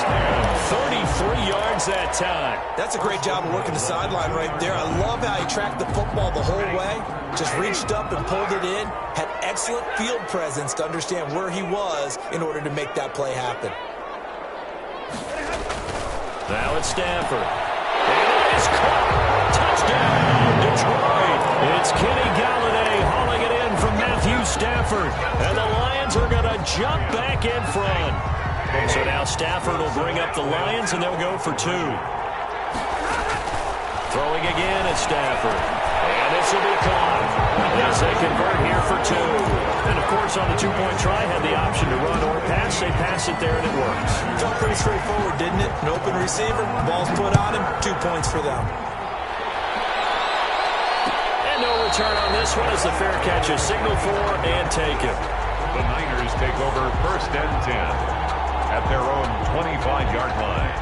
[SPEAKER 2] 33 yards that time.
[SPEAKER 3] That's a great job of working the sideline right there. I love how he tracked the football the whole way. Just reached up and pulled it in. Had excellent field presence to understand where he was in order to make that play happen.
[SPEAKER 2] Now it's Stanford. And it is caught. Touchdown, Detroit. It's Kenny Galladay hauling it in from Matthew Stafford. And the Lions are going to jump back in front. So now Stafford will bring up the Lions, and they'll go for 2. Throwing again at Stafford. And this will be caught as they convert here for 2. And, of course, on the 2-point try, had the option to run or pass. They pass it there, and it works.
[SPEAKER 3] Felt pretty straightforward, didn't it? An open receiver, ball's put on him, 2 points for them.
[SPEAKER 2] And no return on this one as the fair catch is signaled for and taken.
[SPEAKER 4] The Niners take over 1st and 10 at their own 25-yard line.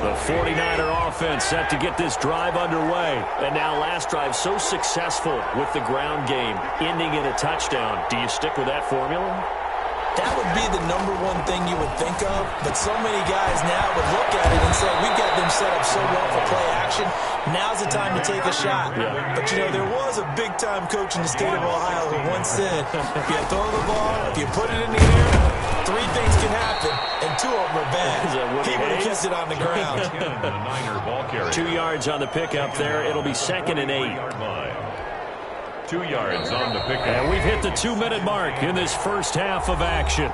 [SPEAKER 2] The 49er offense set to get this drive underway. And now last drive so successful with the ground game, ending in a touchdown. Do you stick with that formula?
[SPEAKER 3] That would be the #1 thing you would think of, but so many guys now would look at it and say, we've got them set up so well for play action, now's the time to take a shot.
[SPEAKER 2] Yeah.
[SPEAKER 3] But, you know, there was a big-time coach in the state of Ohio who once said, if you throw the ball, if you put it in the air, 3 things can happen, and 2 of them are bad. He would have kept it on the ground.
[SPEAKER 4] The Niner ball carrier.
[SPEAKER 2] 2 yards on the pickup there. It'll be 2nd and 8.
[SPEAKER 4] 2 yards on the pickup.
[SPEAKER 2] And we've hit the 2-minute mark in this first half of action.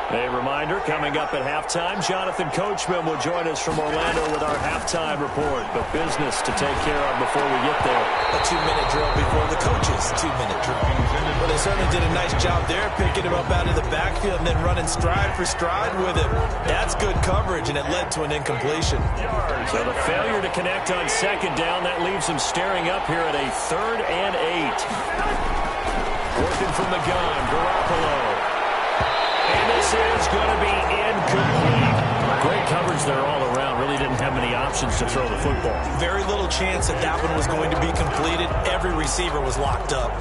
[SPEAKER 2] A reminder, coming up at halftime, Jonathan Coachman will join us from Orlando with our halftime report. But business to take care of before we get there.
[SPEAKER 3] A 2-minute drill before the coach's 2-minute drill. Well, they certainly did a nice job there, picking him up out of the backfield and then running stride for stride with him. That's good coverage, and it led to an incompletion.
[SPEAKER 2] So the failure to connect on 2nd down, that leaves him staring up here at a 3rd and 8. Working from the gun, Garoppolo. And this is going to be incomplete. Great coverage there all around. Really didn't have many options to throw the football.
[SPEAKER 3] Very little chance that that one was going to be completed. Every receiver was locked up.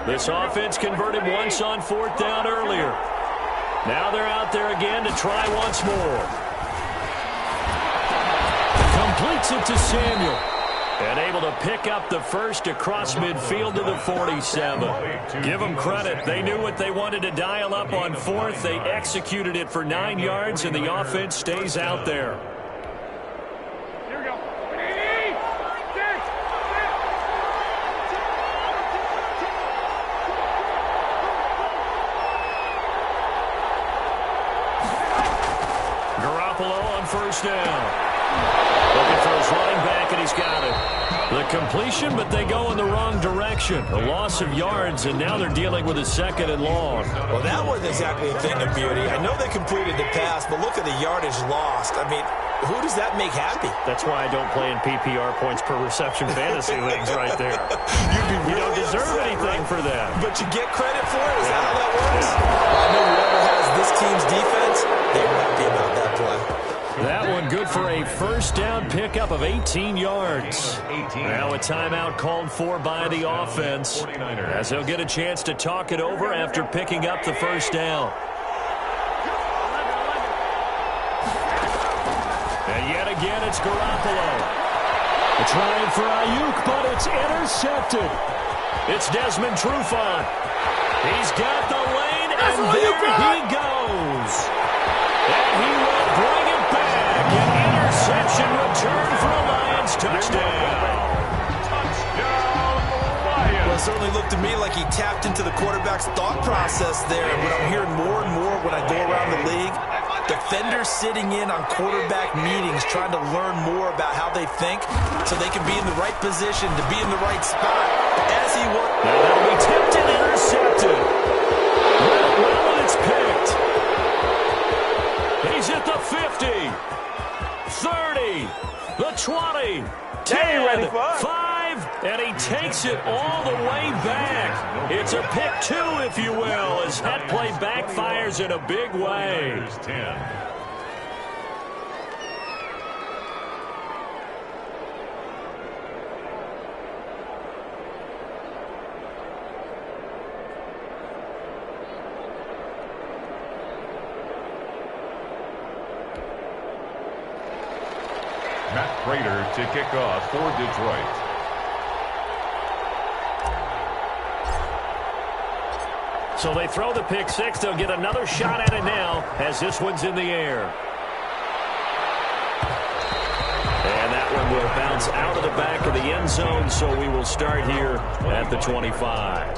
[SPEAKER 2] This offense converted once on 4th down earlier. Now they're out there again to try once more. Completes it to Samuel. And able to pick up the first across midfield to the 47. Give them credit. They knew what they wanted to dial up on 4th. They executed it for 9 yards, and the offense stays out there.
[SPEAKER 6] Here we go.
[SPEAKER 2] Garoppolo on 1st down. Looking for his running back, and he's got it. The completion, but they go in the wrong direction. A loss of yards, and now they're dealing with a 2nd and long.
[SPEAKER 3] Well, that wasn't exactly a thing of beauty. I know they completed the pass, but look at the yardage lost. I mean, who does that make happy?
[SPEAKER 2] That's why I don't play in PPR points per reception fantasy leagues right there. You don't deserve anything for that.
[SPEAKER 3] But you get credit for it? Is that how that works? I know whoever has this team's defense, they're happy about that play.
[SPEAKER 2] That one good for a 1st down pickup of 18 yards. Now a timeout called for by the offense as they'll get a chance to talk it over after picking up the 1st down. And yet again, it's Garoppolo. Trying for Ayuk, but it's intercepted. It's Desmond Trufant. He's got the lane, and there he goes. And he will bring it back. An interception return for a Lions touchdown.
[SPEAKER 4] Touchdown, Lions.
[SPEAKER 3] Well, It certainly looked to me like he tapped into the quarterback's thought process there. And what I'm hearing more and more when I go around the league, defenders sitting in on quarterback meetings trying to learn more about how they think so they can be in the right position to be in the right spot. As he was.
[SPEAKER 1] Now that'll be tipped and intercepted. Well, it's picked. He's at the 50, 30, the 20, 10, 5, and he takes it all the way back. It's a pick two, if you will, as that play backfires in a big way.
[SPEAKER 4] 10. Matt Prater to kick off for Detroit.
[SPEAKER 1] So they throw the pick six. They'll get another shot at it now as this one's in the air. And that one will bounce out of the back of the end zone, so we will start here at the 25.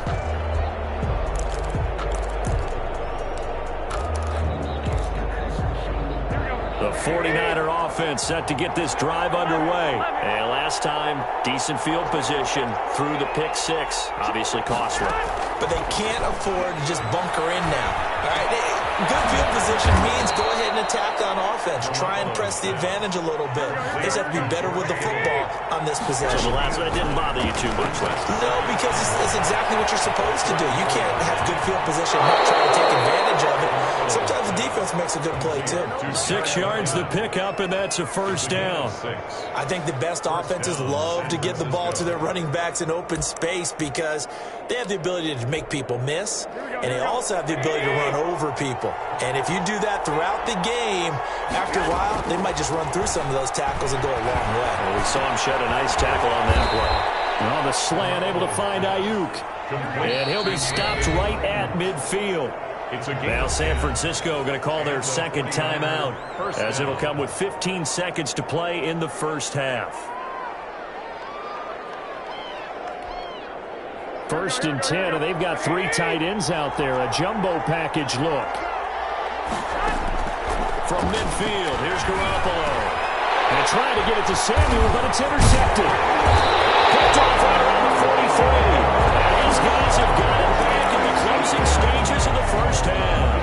[SPEAKER 1] The 49er offense set to get this drive underway. And last time, decent field position through the pick six. Obviously costly.
[SPEAKER 3] But they can't afford to just bunker in now. All right, good field position means go ahead and attack on offense. Try and press the advantage a little bit. They just have to be better with the football on this possession.
[SPEAKER 1] So the last one didn't bother you too much last time.
[SPEAKER 3] No, because it's exactly what you're supposed to do. You can't have good field position and not try to take advantage of it. Sometimes the defense makes a good play, too.
[SPEAKER 1] 6 yards the pickup, and that's a first down.
[SPEAKER 3] I think the best offenses love to get the ball to their running backs in open space because they have the ability to make people miss, and they also have the ability to run over people. And if you do that throughout the game, after a while, they might just run through some of those tackles and go a long way.
[SPEAKER 1] Well, we saw him shed a nice tackle on that play. On the slant, able to find Ayuk. And he'll be stopped right at midfield. Now San Francisco going to call their second timeout as it'll come with 15 seconds to play in the first half. First and 10, and they've got 3 tight ends out there. A jumbo package look. From midfield, here's Garoppolo. And trying to get it to Samuel, but it's intercepted. Picked off right around the 43. And these guys have got it back in the closing stages of the first half.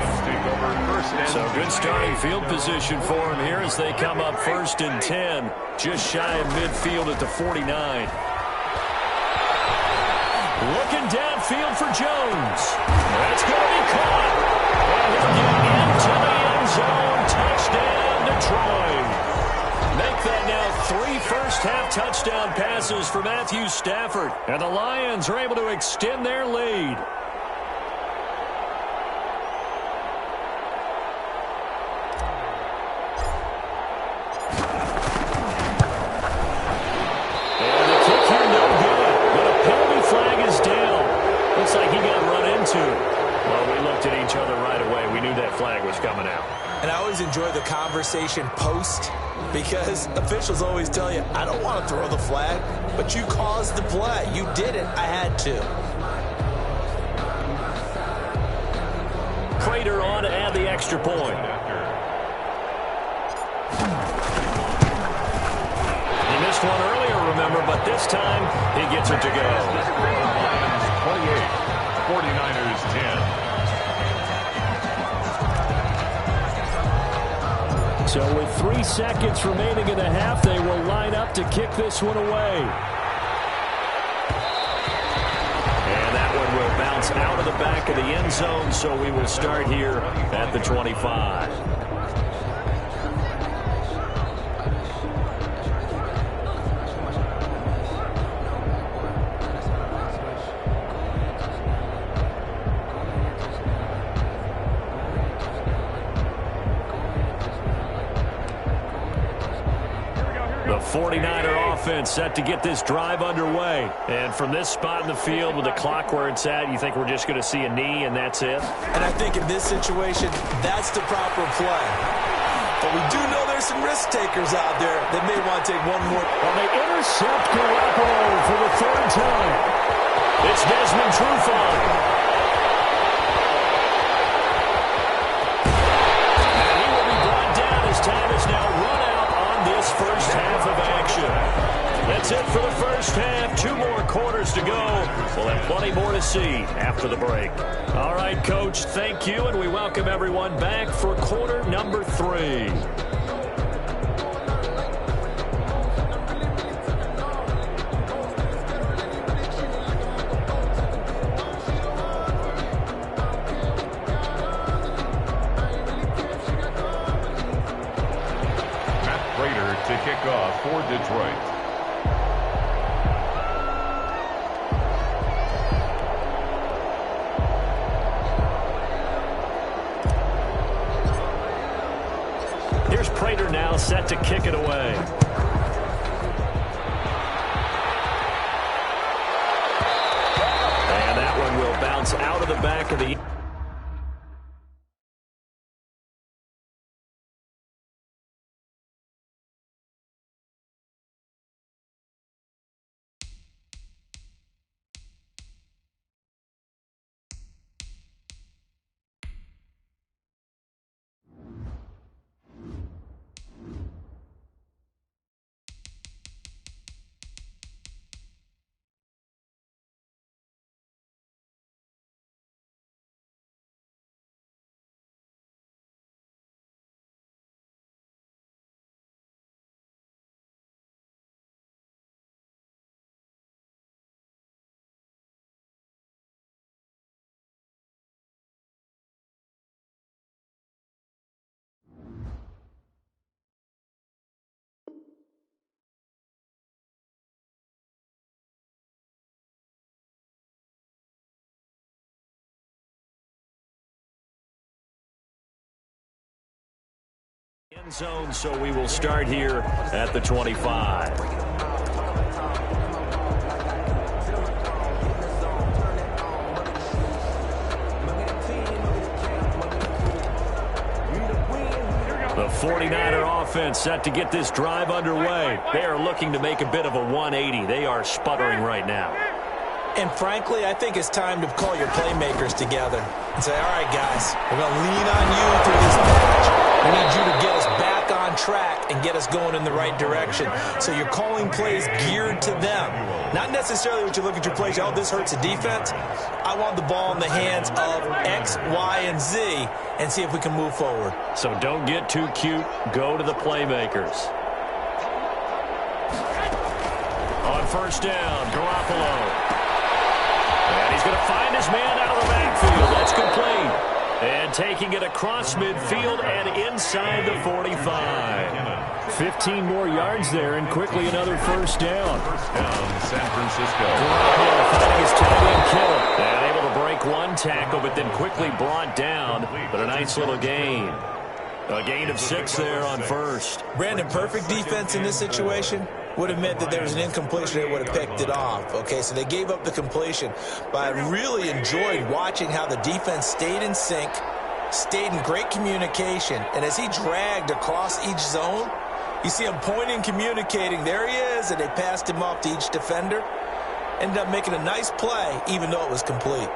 [SPEAKER 1] So good starting field position for him here as they come up first and 10. Just shy of midfield at the 49. Looking downfield for Jones. That's going to be caught. And he'll get into the end zone. Touchdown, Detroit. Make that now 3 first-half touchdown passes for Matthew Stafford. And the Lions are able to extend their lead. And the kick here, no good. But a penalty flag is down. Looks like he got run into. Well, we looked at each other right away. We knew that flag was coming out.
[SPEAKER 3] And I always enjoy the conversation post because officials always tell you, I don't want to throw the flag, but you caused the play. You did it. I had to.
[SPEAKER 1] Prater on to add the extra point. He missed one earlier, remember, but this time he gets it to go.
[SPEAKER 4] 28, 49ers 10.
[SPEAKER 1] So with 3 seconds remaining in the half, they will line up to kick this one away. And that one will bounce out of the back of the end zone, so we will start here at the 25. The 49er offense set to get this drive underway. And from this spot in the field with the clock where it's at, you think we're just going to see a knee and that's it?
[SPEAKER 3] And I think in this situation, that's the proper play. But we do know there's some risk takers out there that may want to take one more.
[SPEAKER 1] Well, they intercept Garoppolo for the 3rd time. It's Desmond Trufant. And he will be brought down as time is now run out on this first half of action. That's it for the first half. 2 more quarters to go. We'll have plenty more to see after the break. All right, Coach, thank you, and we welcome everyone back for quarter number 3.
[SPEAKER 4] To kick off for Detroit.
[SPEAKER 1] Here's Prater now set to kick it away. And that one will bounce out of the back of the... end zone, so we will start here at the 25. The 49er offense set to get this drive underway. They are looking to make a bit of a 180. They are sputtering right now.
[SPEAKER 3] And frankly, I think it's time to call your playmakers together and say, all right, guys, we're going to lean on you through this match. We need you to get us back on track and get us going in the right direction. So you're calling plays geared to them. Not necessarily what you look at your plays, oh, this hurts the defense. I want the ball in the hands of X, Y, and Z and see if we can move forward.
[SPEAKER 1] So don't get too cute. Go to the playmakers. On first down, Garoppolo. And he's going to find his man out of the backfield. That's complete. And taking it across midfield and inside the 45. 15 more yards there and quickly another first down.
[SPEAKER 4] First down, San Francisco.
[SPEAKER 1] Garoppolo finding his tight end Kittle. And able to break one tackle, but then quickly brought down. But a nice little gain. A gain of 6 there on first.
[SPEAKER 3] Brandon, perfect defense in this situation would have meant that there was an incompletion. They would have picked it off. Okay, so they gave up the completion. But I really enjoyed watching how the defense stayed in sync, stayed in great communication. And as he dragged across each zone, you see him pointing, communicating. There he is, and they passed him off to each defender. Ended up making a nice play, even though it was complete.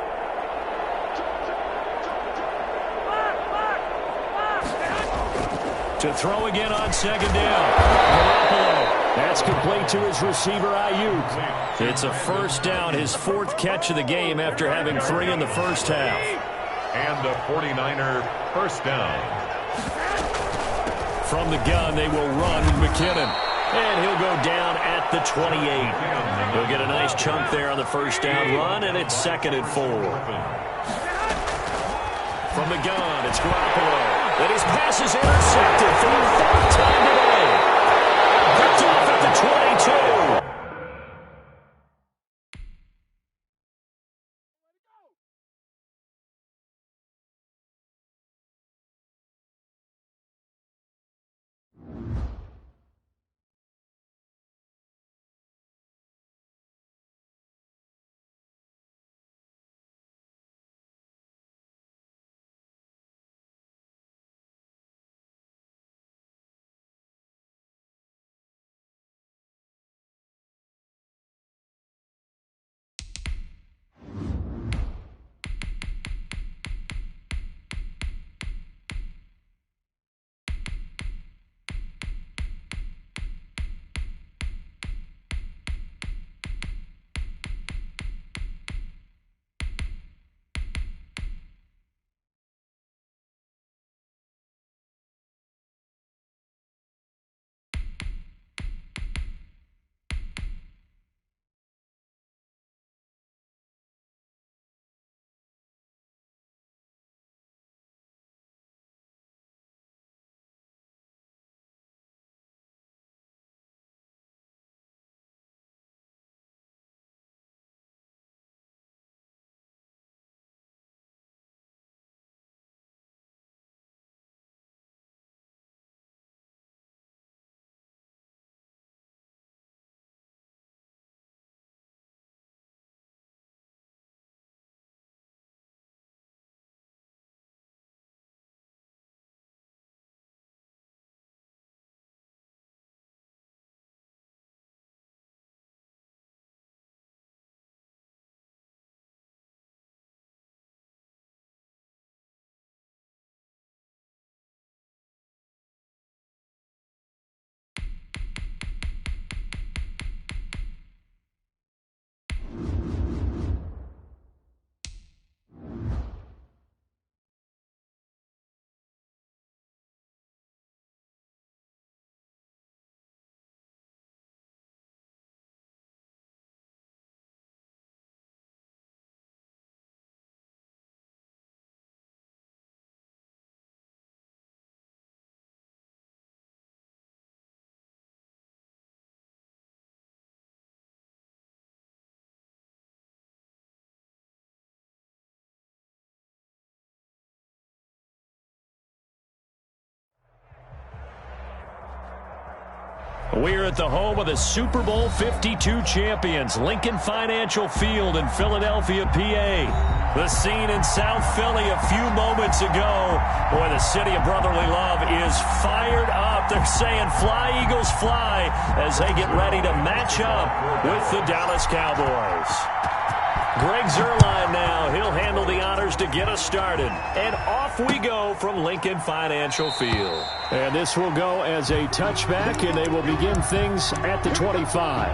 [SPEAKER 1] To throw again on second down. Garoppolo. That's complete to his receiver, Ayuk. It's a first down, his 4th catch of the game after having 3 in the first half.
[SPEAKER 4] And a 49er first down.
[SPEAKER 1] From the gun, they will run with McKinnon. And he'll go down at the 28. He'll get a nice chunk there on the first down run, and it's 2nd and 4. From the gun, it's Garoppolo. And his pass is intercepted for the 3rd time today. Picked off at the 22.
[SPEAKER 2] We're at the home of the Super Bowl 52 champions, Lincoln Financial Field in Philadelphia, PA. The scene in South Philly a few moments ago. Boy, the city of brotherly love is fired up. They're saying, "Fly, Eagles, fly," as they get ready to match up with the Dallas Cowboys. Greg Zuerlein now. He'll handle the honors to get us started. And off we go from Lincoln Financial Field. And this will go as a touchback, and they will begin things at the 25.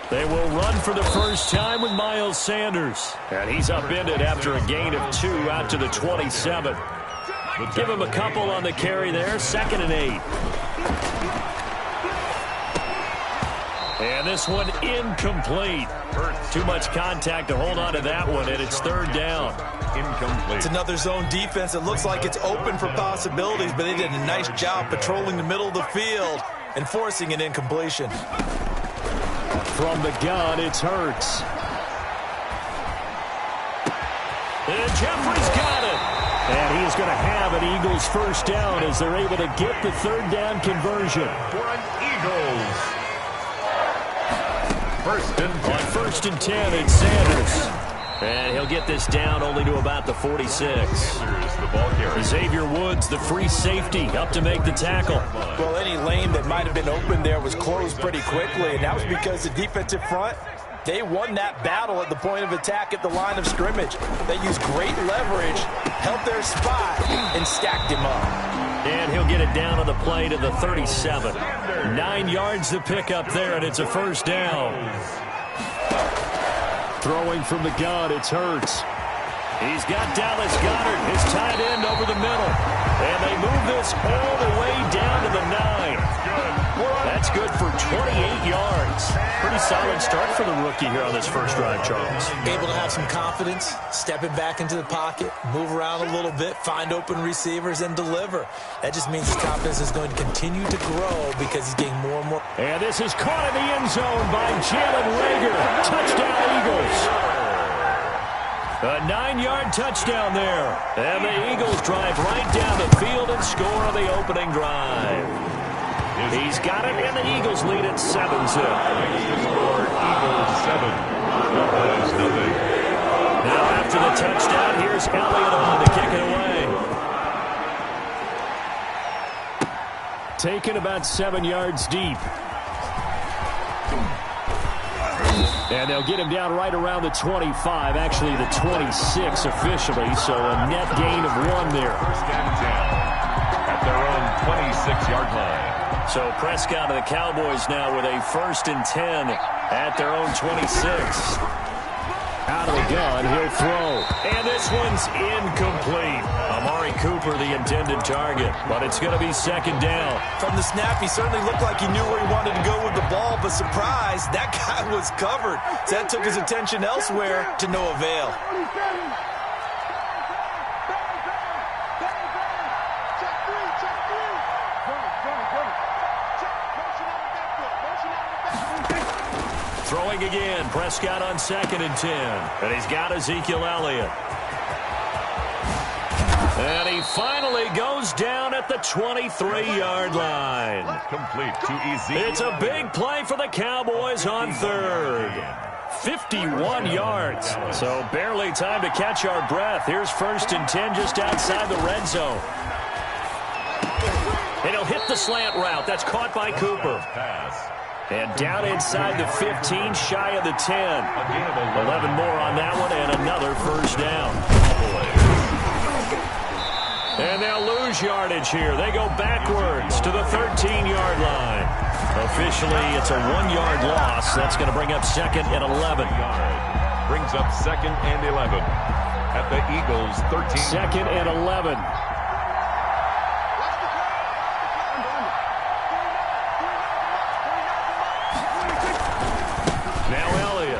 [SPEAKER 2] They will run for the first time with Miles Sanders. And he's upended after a gain of 2 out to the 27. Give him a couple on the carry there. 2nd and 8. And this one incomplete. Too much contact to hold on to that one, and it's 3rd down.
[SPEAKER 4] Incomplete.
[SPEAKER 3] It's another zone defense. It looks like it's open for possibilities, but they did a nice job patrolling the middle of the field and forcing an incompletion.
[SPEAKER 2] From the gun, it's Hurts. And Jeffrey's got it. And he's going to have an Eagles first down as they're able to get the 3rd down conversion.
[SPEAKER 4] For an Eagles. 1st and 10.
[SPEAKER 2] On 1st and 10, it's Sanders. And he'll get this down only to about the 46.
[SPEAKER 4] The ball carrier.
[SPEAKER 2] Xavier Woods, the free safety, up to make the tackle.
[SPEAKER 3] Well, any lane that might have been open there was closed pretty quickly, and that was because the defensive front, they won that battle at the point of attack at the line of scrimmage. They used great leverage, held their spot, and stacked him up.
[SPEAKER 2] And he'll get it down on the play to the 37. 9 yards to pick up there, and it's a first down. Throwing from the gun, it's Hurts. He's got Dallas Goedert, his tight end, over the middle. And they move this all the way down to the 9. That's good for 28 yards. Pretty solid start for the rookie here on this first drive, Charles.
[SPEAKER 3] Able to have some confidence, stepping back into the pocket, move around a little bit, find open receivers, and deliver. That just means his confidence is going to continue to grow because he's getting more and more.
[SPEAKER 2] And this is caught in the end zone by Jalen Reagor. Touchdown, Eagles. A 9-yard touchdown there. And the Eagles drive right down the field and score on the opening drive. He's got it, and the Eagles lead at 7-0.
[SPEAKER 4] Eagles 7. Nothing.
[SPEAKER 2] Now after the touchdown, here's Elliott on to kick it away. Taken about 7 yards deep. And they'll get him down right around the 25, actually the 26 officially, so a net gain of 1 there.
[SPEAKER 4] 1st and 10 at their own 26-yard line.
[SPEAKER 2] So Prescott and the Cowboys now with a 1st and 10 at their own 26. Out of the gun, he'll throw. And this one's incomplete. Amari Cooper, the intended target, but it's going to be 2nd down.
[SPEAKER 3] From the snap, he certainly looked like he knew where he wanted to go with the ball, but surprise, that guy was covered. So that took his attention elsewhere to no avail.
[SPEAKER 2] Throwing again, Prescott on 2nd and 10. And he's got Ezekiel Elliott. And he finally goes down at the 23-yard line.
[SPEAKER 4] Complete to Ezekiel.
[SPEAKER 2] It's a big play for the Cowboys on 3rd. 51 yards. So barely time to catch our breath. Here's 1st and 10 just outside the red zone. And he'll hit the slant route. That's caught by Cooper.
[SPEAKER 4] Pass.
[SPEAKER 2] And down inside the 15, shy of the 10. 11 more on that one, and another first down. And they'll lose yardage here. They go backwards to the 13-yard line. Officially, it's a 1-yard loss. That's going to bring up 2nd and 11.
[SPEAKER 4] Brings up 2nd and 11 at the Eagles' 13.
[SPEAKER 2] 2nd and 11. Now Elliott.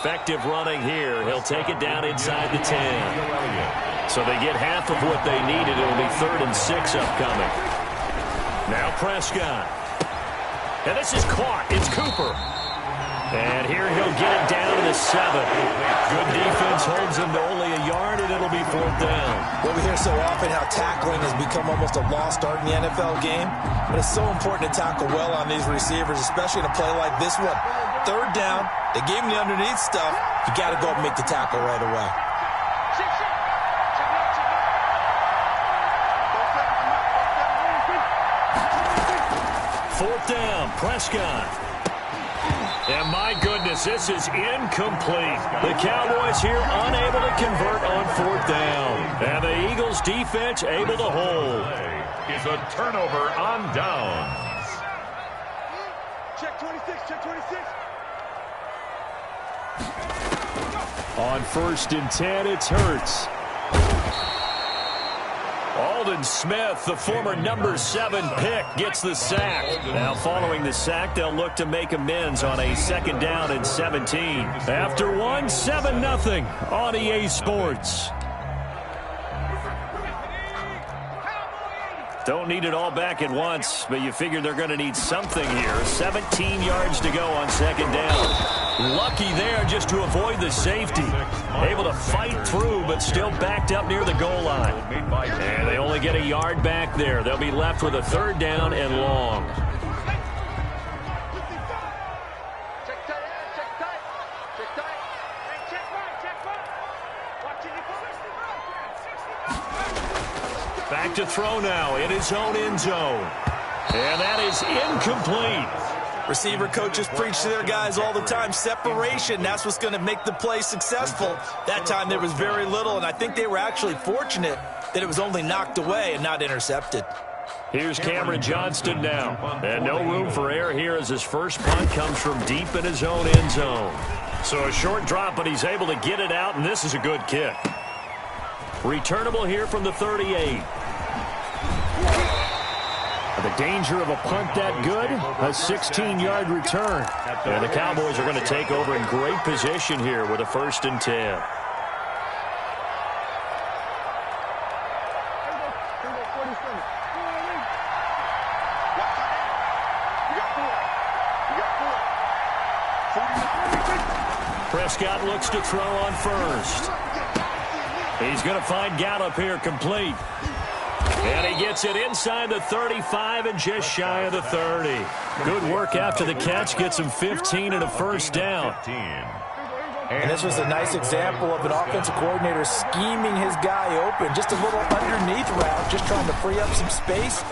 [SPEAKER 2] effective running here. He'll take it down inside the 10. So they get half of what they needed. It'll be 3rd and 6 upcoming. Now Prescott. And this is caught. It's Cooper. And here he'll get it down to the 7. Good defense holds him to only a yard, and it'll be 4th down.
[SPEAKER 3] Well, we hear so often how tackling has become almost a lost art in the NFL game. But it's so important to tackle well on these receivers, especially in a play like this one. 3rd down, they gave him the underneath stuff. You got to go up and make the tackle right away.
[SPEAKER 2] Fourth down, Prescott. And my goodness, this is incomplete. The Cowboys here unable to convert on 4th down. And the Eagles defense able to hold.
[SPEAKER 4] Is a turnover on downs.
[SPEAKER 6] Check 26, check 26.
[SPEAKER 2] On 1st and 10, it's Hurts. Aldon Smith, the former number 7 pick, gets the sack. Now following the sack, they'll look to make amends on a 2nd down and 17. After one, 7-0 on EA Sports. Don't need it all back at once, but you figure they're going to need something here. 17 yards to go on 2nd down. Lucky there just to avoid the safety. Able to fight through, but still backed up near the goal line. And they only get a yard back there. They'll be left with a 3rd down and long.
[SPEAKER 6] Check tight, check tight, check tight. Check right, check right. Watching it.
[SPEAKER 2] Back to throw now in his own end zone. And that is incomplete.
[SPEAKER 3] Receiver coaches preach to their guys all the time. Separation, that's what's going to make the play successful. That time there was very little, and I think they were actually fortunate that it was only knocked away and not intercepted.
[SPEAKER 2] Here's Cameron Johnston now. And no room for error here as his first punt comes from deep in his own end zone. So a short drop, but he's able to get it out, and this is a good kick. Returnable here from the 38. The danger of a punt that good, a 16-yard return. And the Cowboys are going to take over in great position here with a 1st and 10. Prescott looks to throw on 1st. He's going to find Gallup here complete. And he gets it inside the 35 and just shy of the 30. Good work after the catch. Gets him 15 and a 1st down.
[SPEAKER 3] And this was a nice example of an offensive coordinator scheming his guy open. Just a little underneath route, just trying to free up some space.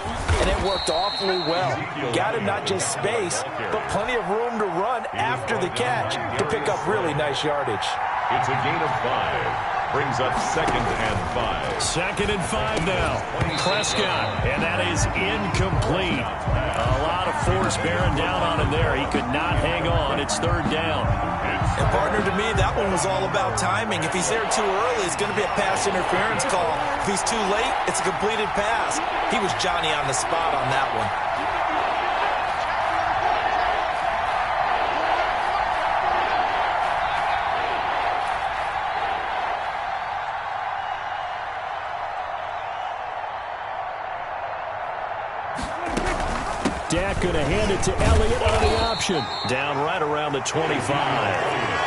[SPEAKER 3] And it worked awfully well. Got him not just space, but plenty of room to run after the catch to pick up really nice yardage.
[SPEAKER 4] It's a gain of 5. Brings up 2nd and 5.
[SPEAKER 2] 2nd and 5 now. Prescott, and that is incomplete. A lot of force bearing down on him there. He could not hang on. It's 3rd down.
[SPEAKER 3] And partner, to me, that one was all about timing. If he's there too early, it's going to be a pass interference call. If he's too late, it's a completed pass. He was Johnny on the spot on that one.
[SPEAKER 2] Dak going to hand it to Elliott on the option. Down right around the 25.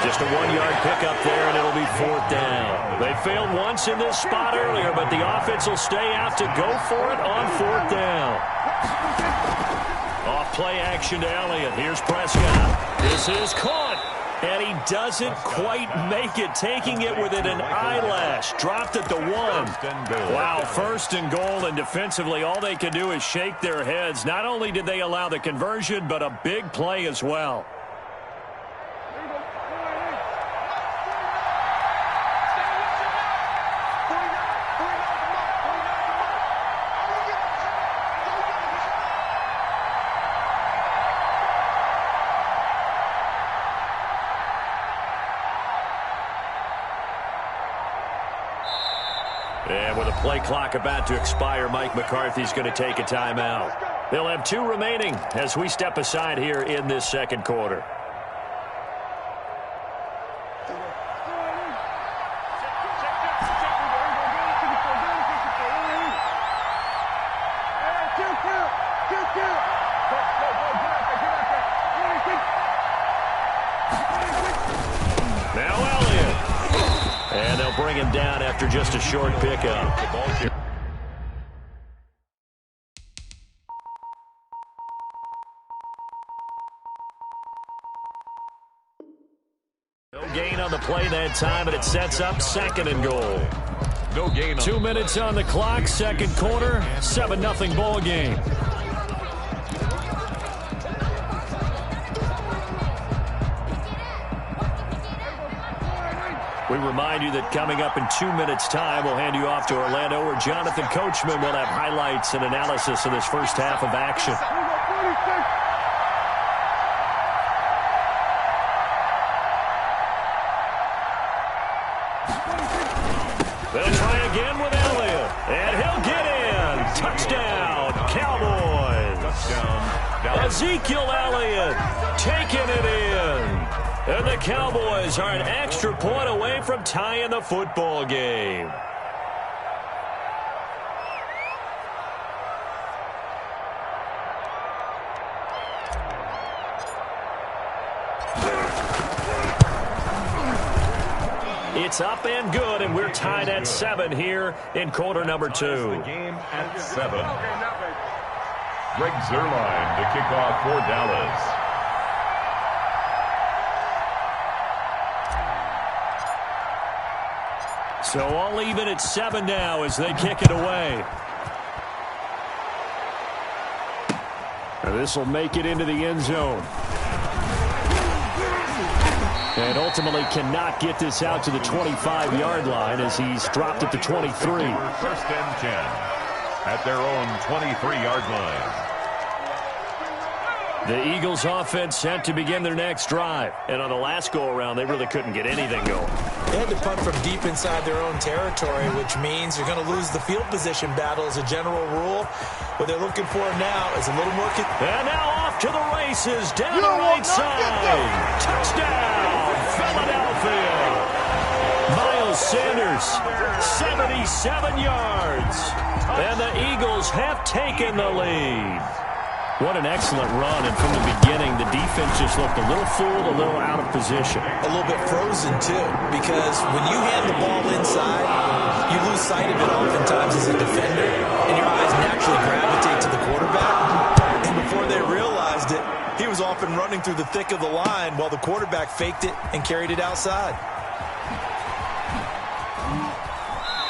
[SPEAKER 2] Just a 1-yard pickup there, and it'll be 4th down. They failed once in this spot earlier, but the offense will stay out to go for it on 4th down. Off play action to Elliott. Here's Prescott. This is caught. And he doesn't quite make it, taking it within an eyelash. Dropped at the 1. Wow, 1st and goal, and defensively all they can do is shake their heads. Not only did they allow the conversion, but a big play as well. And with a play clock about to expire, Mike McCarthy's going to take a timeout. They'll have 2 remaining as we step aside here in this 2nd quarter.
[SPEAKER 1] bring him down after just a short pickup. No gain on the play that time, and it sets up 2nd and goal.
[SPEAKER 4] No gain.
[SPEAKER 1] 2 minutes on the clock, second quarter, 7-0 ball game. We remind you that coming up in 2 minutes' time, we'll hand you off to Orlando, where Jonathan Coachman will have highlights and analysis of this first half of action. They'll try again with Elliott, and he'll get in. Touchdown, Cowboys.
[SPEAKER 4] Touchdown,
[SPEAKER 1] Ezekiel Elliott taking it in. And the Cowboys are an extra point away from tying the football game. It's up and good, and we're tied at 7 here in quarter number 2.
[SPEAKER 4] The game at 7. Greg Zuerlein to kick off for Dallas.
[SPEAKER 1] So all even at 7 now as they kick it away. This will make it into the end zone. And ultimately cannot get this out to the 25-yard line as he's dropped at the 23.
[SPEAKER 4] 1st and 10 at their own 23-yard line.
[SPEAKER 1] The Eagles offense set to begin their next drive. And on the last go-around, they really couldn't get anything going.
[SPEAKER 3] They had to punt from deep inside their own territory, which means you're going to lose the field position battle as a general rule. What they're looking for now is a little more...
[SPEAKER 1] And now off to the races, down the right side. Touchdown, Philadelphia. Miles Sanders, 77 yards. And the Eagles have taken the lead. What an excellent run, and from the beginning, the defense just looked a little fooled, a little out of position.
[SPEAKER 3] A little bit frozen, too, because when you hand the ball inside, you lose sight of it oftentimes as a defender, and your eyes naturally gravitate to the quarterback. And before they realized it, he was off and running through the thick of the line while the quarterback faked it and carried it outside.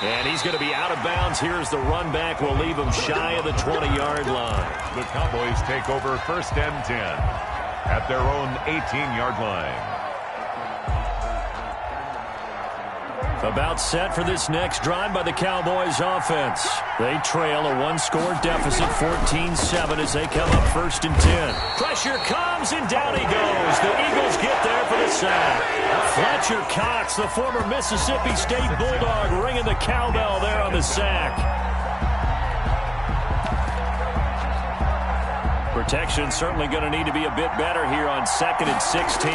[SPEAKER 1] And he's going to be out of bounds. Here's the run back. Will leave him shy of the 20-yard line.
[SPEAKER 4] The Cowboys take over 1st and 10 at their own 18-yard line.
[SPEAKER 1] About set for this next drive by the Cowboys offense. They trail a one-score deficit, 14-7, as they come up 1st and 10. Pressure comes, and down he goes. The Eagles get there for the sack. Fletcher Cox, the former Mississippi State Bulldog, ringing the cowbell there on the sack. Protection certainly going to need to be a bit better here on 2nd and 16.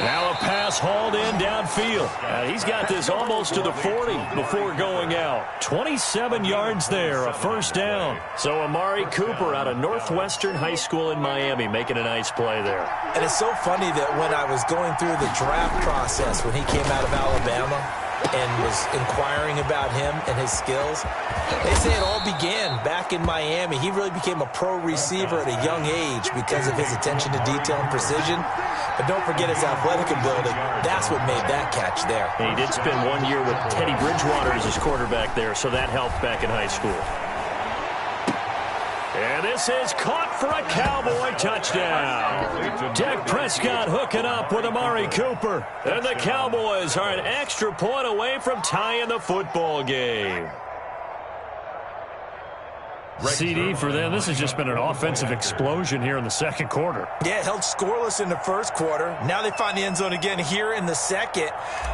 [SPEAKER 1] Now a pass hauled in downfield. He's got this almost to the 40 before going out. 27 yards there, a 1st down. So Amari Cooper out of Northwestern High School in Miami making a nice play there.
[SPEAKER 3] And it's so funny that when I was going through the draft process when he came out of Alabama and was inquiring about him and his skills, they say it all began back in Miami. He really became a pro receiver at a young age because of his attention to detail and precision. But don't forget his athletic ability. That's what made that catch there.
[SPEAKER 1] And he did spend 1 year with Teddy Bridgewater as his quarterback there, so that helped back in high school. And this is caught for a Cowboy touchdown. Dak Prescott hooking up with Amari Cooper. And the Cowboys are an extra point away from tying the football game. CD for them. This has just been an offensive explosion here in the second quarter.
[SPEAKER 3] Yeah, held scoreless in the first quarter. Now they find the end zone again here in the second.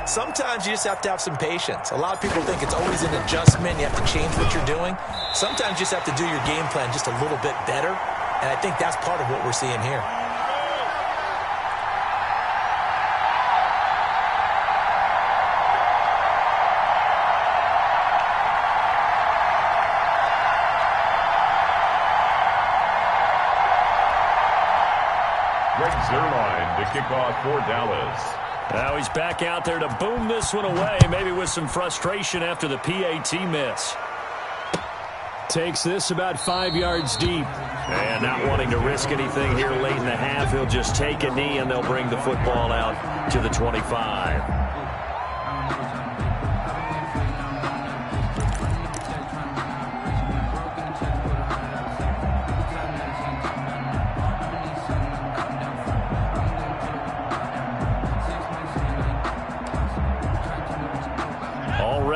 [SPEAKER 3] Sometimes you just have to have some patience. A lot of people think it's always an adjustment. You have to change what you're doing. Sometimes you just have to do your game plan just a little bit better. And I think that's part of what we're seeing here.
[SPEAKER 4] Greg Zuerlein to kick off for Dallas.
[SPEAKER 2] Now he's back out there to boom this one away, maybe with some frustration after the PAT miss. Takes this about 5 yards deep. And not wanting to risk anything here late in the half, he'll just take a knee and they'll bring the football out to the 25.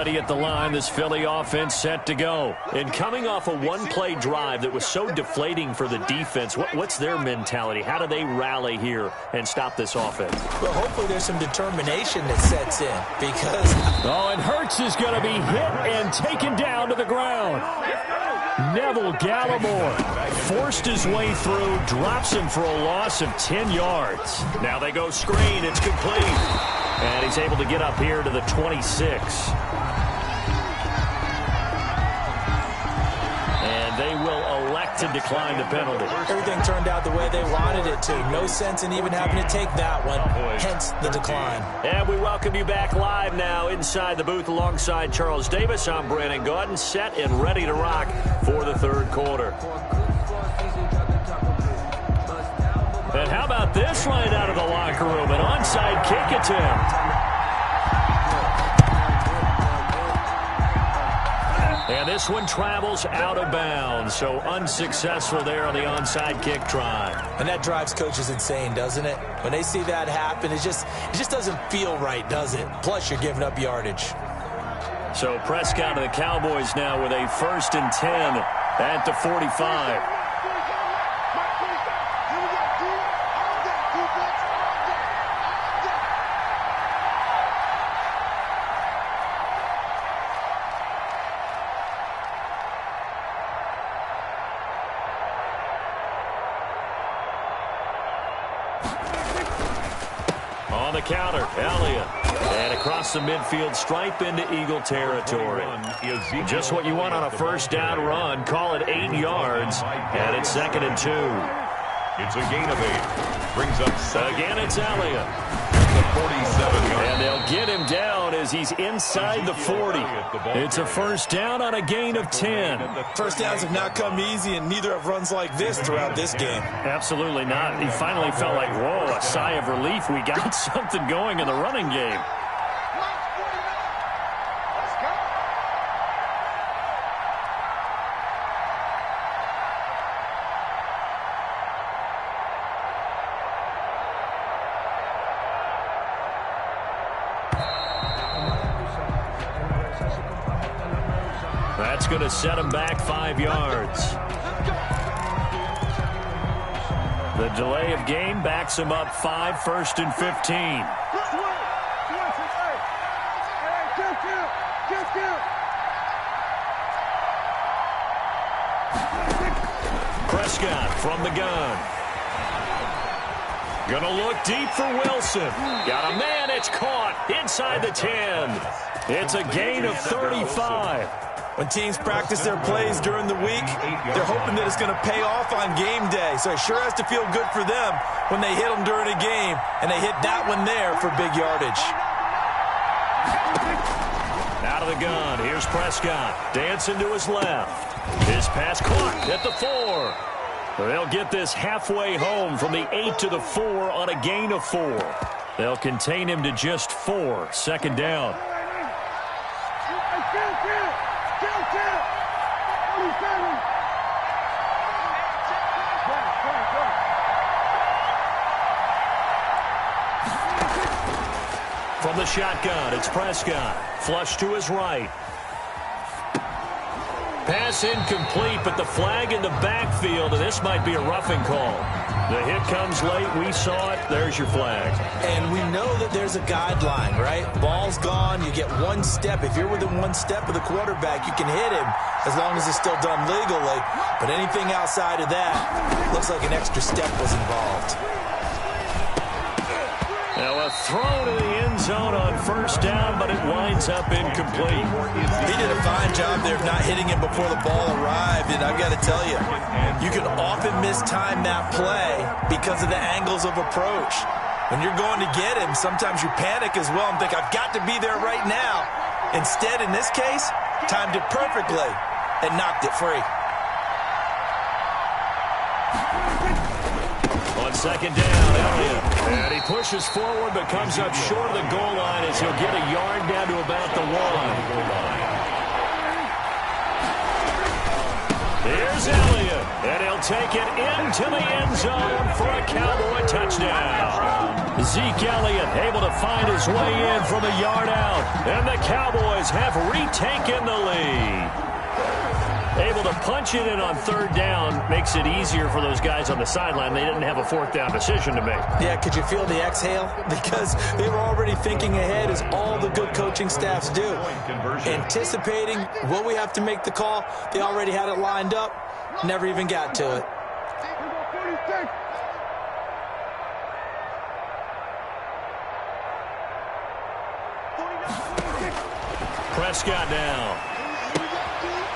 [SPEAKER 2] At the line, this Philly offense set to go. And coming off a one-play drive that was so deflating for the defense, what's their mentality? How do they rally here and stop this offense?
[SPEAKER 3] Well, hopefully there's some determination that sets in because...
[SPEAKER 2] Oh, and Hurts is going to be hit and taken down to the ground. Neville Gallimore forced his way through, drops him for a loss of 10 yards. Now they go screen. It's complete. And he's able to get up here to the 26. They will elect to decline the penalty.
[SPEAKER 3] Everything turned out the way they wanted it to. No sense in even having to take that one, hence the decline.
[SPEAKER 2] And we welcome you back live now inside the booth alongside Charles Davis. I'm Brandon Gaudin, set and ready to rock for the third quarter. And how about this line out of the locker room? An onside kick attempt. And this one travels out of bounds, so unsuccessful there on the onside kick try.
[SPEAKER 3] And that drives coaches insane, doesn't it? When they see that happen, it just doesn't feel right, does it? Plus, you're giving up yardage.
[SPEAKER 2] So Prescott and the Cowboys now with a 1st and 10 at the 45. On the counter, Elliott. And across the midfield stripe into Eagle territory. Just what you want on a first down run. Call it 8 yards. And it's 2nd and 2.
[SPEAKER 4] It's a gain of 8. Brings up
[SPEAKER 2] again, it's Elliott.
[SPEAKER 4] The 47 yard.
[SPEAKER 2] And they'll get him down as he's inside the 40. It's a first down on a gain of 10.
[SPEAKER 3] First downs have not come easy, and neither have runs like this throughout this game.
[SPEAKER 2] Absolutely not. He finally felt like, whoa, a sigh of relief. We got something going in the running game. That's going to set him back 5 yards. The delay of game backs him up 5, 1st and 15. Prescott from the gun. Gonna look deep for Wilson. Got a man, it's caught inside the 10. It's a gain of 35.
[SPEAKER 3] When teams practice their plays during the week, they're hoping that it's going to pay off on game day. So it sure has to feel good for them when they hit them during a game, and they hit that one there for big yardage.
[SPEAKER 2] Out of the gun, here's Prescott. Dancing to his left. His pass caught at the 4. They'll get this halfway home from the 8 to the 4 on a gain of 4. They'll contain him to just 4. 2nd down. From the shotgun, it's Prescott. Flush to his right. Pass incomplete, but the flag in the backfield, and this might be a roughing call. The hit comes late. We saw it. There's your flag.
[SPEAKER 3] And we know that there's a guideline, right? Ball's gone. You get 1 step. If you're within 1 step of the quarterback, you can hit him as long as it's still done legally. But anything outside of that, looks like an extra step was involved.
[SPEAKER 2] Now a throw to the end zone on 1st down, but it winds up incomplete.
[SPEAKER 3] He did a fine job there of not hitting him before the ball arrived, and I've got to tell you, you can often mistime that play because of the angles of approach. When you're going to get him, sometimes you panic as well and think, I've got to be there right now. Instead, in this case, timed it perfectly and knocked it free.
[SPEAKER 2] On second down, Elliott. And he pushes forward but comes up short of the goal line as he'll get a yard down to about the 1. Here's Elliott, and he'll take it into the end zone for a Cowboy touchdown. Zeke Elliott able to find his way in from a yard out, and the Cowboys have retaken the lead. Able to punch it in on third down makes it easier for those guys on the sideline. They didn't have a fourth down decision to make.
[SPEAKER 3] Yeah, could you feel the exhale? Because they were already thinking ahead, as all the good coaching staffs do. Anticipating, will we have to make the call? They already had it lined up. Never even got to it.
[SPEAKER 2] Prescott now.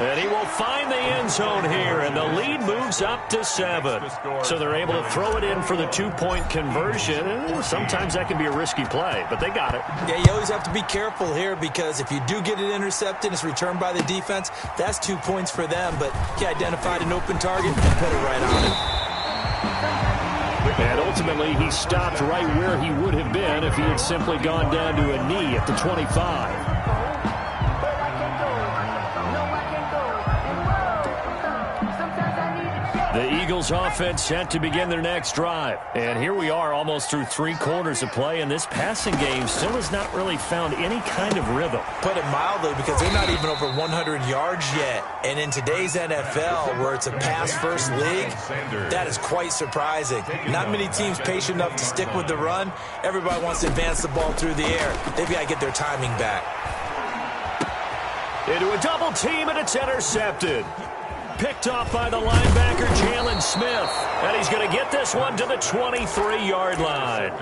[SPEAKER 2] And he will find the end zone here, and the lead moves up to 7. So they're able to throw it in for the 2-point conversion. Sometimes that can be a risky play, but they got it.
[SPEAKER 3] Yeah, you always have to be careful here, because if you do get it intercepted, it's returned by the defense, that's 2 points for them. But he identified an open target and put it right on it.
[SPEAKER 2] And ultimately, he stopped right where he would have been if he had simply gone down to a knee at the 25. The Eagles offense set to begin their next drive. And here we are almost through 3 quarters of play, and this passing game still has not really found any kind of rhythm.
[SPEAKER 3] Put it mildly, because they're not even over 100 yards yet. And in today's NFL, where it's a pass-first league, that is quite surprising. Not many teams patient enough to stick with the run. Everybody wants to advance the ball through the air. They've got to get their timing back.
[SPEAKER 2] Into a double team, and it's intercepted. Picked off by the linebacker, Jalen Smith. And he's going to get this one to the 23-yard line.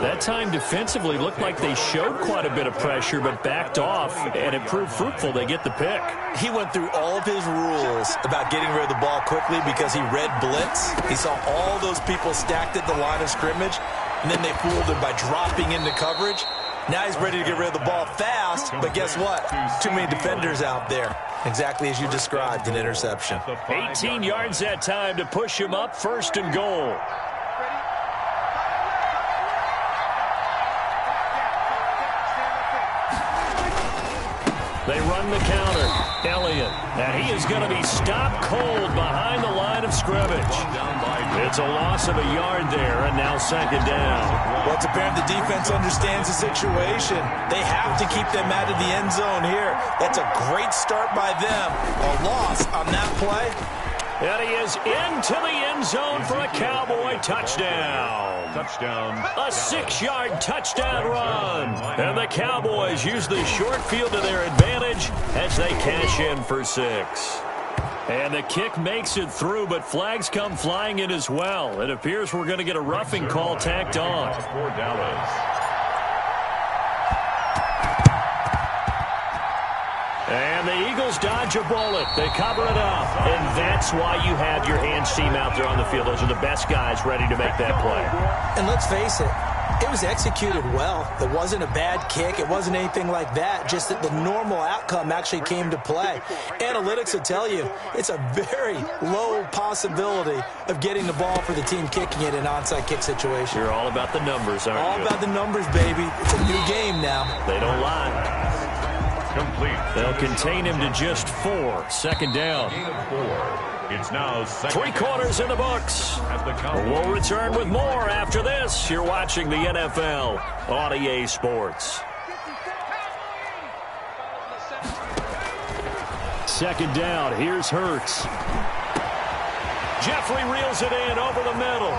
[SPEAKER 2] That time defensively looked like they showed quite a bit of pressure, but backed off, and it proved fruitful. They get the pick.
[SPEAKER 3] He went through all of his rules about getting rid of the ball quickly because he read blitz. He saw all those people stacked at the line of scrimmage, and then they fooled him by dropping into coverage. Now he's ready to get rid of the ball fast, but guess what? Too many defenders out there. Exactly as you described, an interception.
[SPEAKER 2] 18 yards that time to push him up, 1st and goal. They run the counter. Elliott. And he is going to be stopped cold behind the line of scrimmage. It's a loss of a yard there, and now 2nd down.
[SPEAKER 3] Well, it's apparent the defense understands the situation. They have to keep them out of the end zone here. That's a great start by them. A loss on that play.
[SPEAKER 2] And he is into the end zone for a Cowboy touchdown. A 6-yard touchdown run. And the Cowboys use the short field to their advantage as they cash in for 6. And the kick makes it through, but flags come flying in as well. It appears we're going to get a roughing call tacked on.
[SPEAKER 4] For Dallas.
[SPEAKER 2] And the Eagles dodge a bullet. They cover it up. And that's why you have your hands team out there on the field. Those are the best guys ready to make that play.
[SPEAKER 3] And let's face it, it was executed well. It wasn't a bad kick. It wasn't anything like that. Just that the normal outcome actually came to play. Analytics will tell you it's a very low possibility of getting the ball for the team kicking it in an onside kick situation.
[SPEAKER 2] You're all about the numbers, aren't you?
[SPEAKER 3] All about the numbers, baby. It's a new game now.
[SPEAKER 2] They don't lie.
[SPEAKER 4] Complete.
[SPEAKER 2] They'll contain him to just 4. 2nd down.
[SPEAKER 4] Gain of 4. It's now
[SPEAKER 2] 3 quarters in the books. We'll return with more after this. You're watching the NFL on EA Sports. 2nd down. Here's Hurts. Jeffrey reels it in over the middle.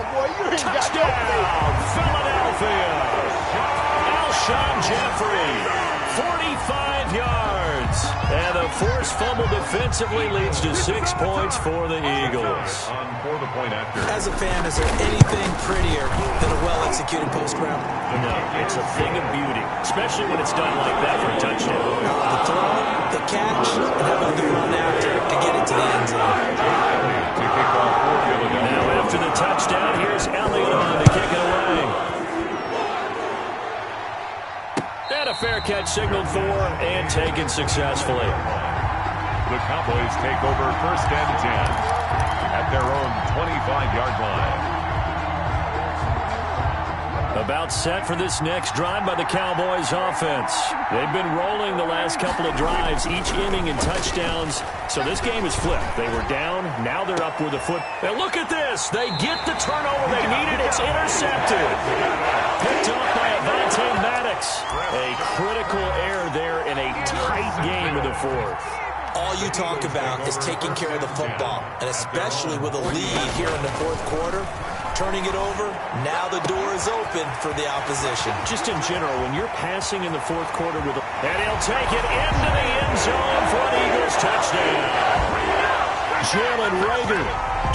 [SPEAKER 2] Touchdown, Philadelphia. Alshon Jeffrey. 45 yards. And a forced fumble defensively leads to 6 points for the Eagles.
[SPEAKER 3] As a fan, is there anything prettier than a well-executed post-route?
[SPEAKER 2] No, it's a thing of beauty, especially when it's done like that for a touchdown.
[SPEAKER 3] The throw, the catch, and how about the run after to get it to the end zone?
[SPEAKER 2] Now after the touchdown, here's Elliott on to kick it away.
[SPEAKER 1] fair catch signaled for and taken successfully.
[SPEAKER 4] The Cowboys take over 1st and 10 at their own 25-yard line.
[SPEAKER 1] About set for this next drive by the Cowboys offense. They've been rolling the last couple of drives, each inning in touchdowns. So this game is flipped. They were down, now they're up with a foot. And look at this. They get the turnover they needed. It's intercepted. Picked off by Avonte Maddox. A critical error there in a tight game in the fourth.
[SPEAKER 3] All you talk about is taking care of the football, and especially with a lead here in the fourth quarter. Turning it over, now the door is open for the opposition.
[SPEAKER 1] Just in general, when you're passing in the fourth quarter with a... And he'll take it into the end zone for an Eagles touchdown. Jalen Reagor,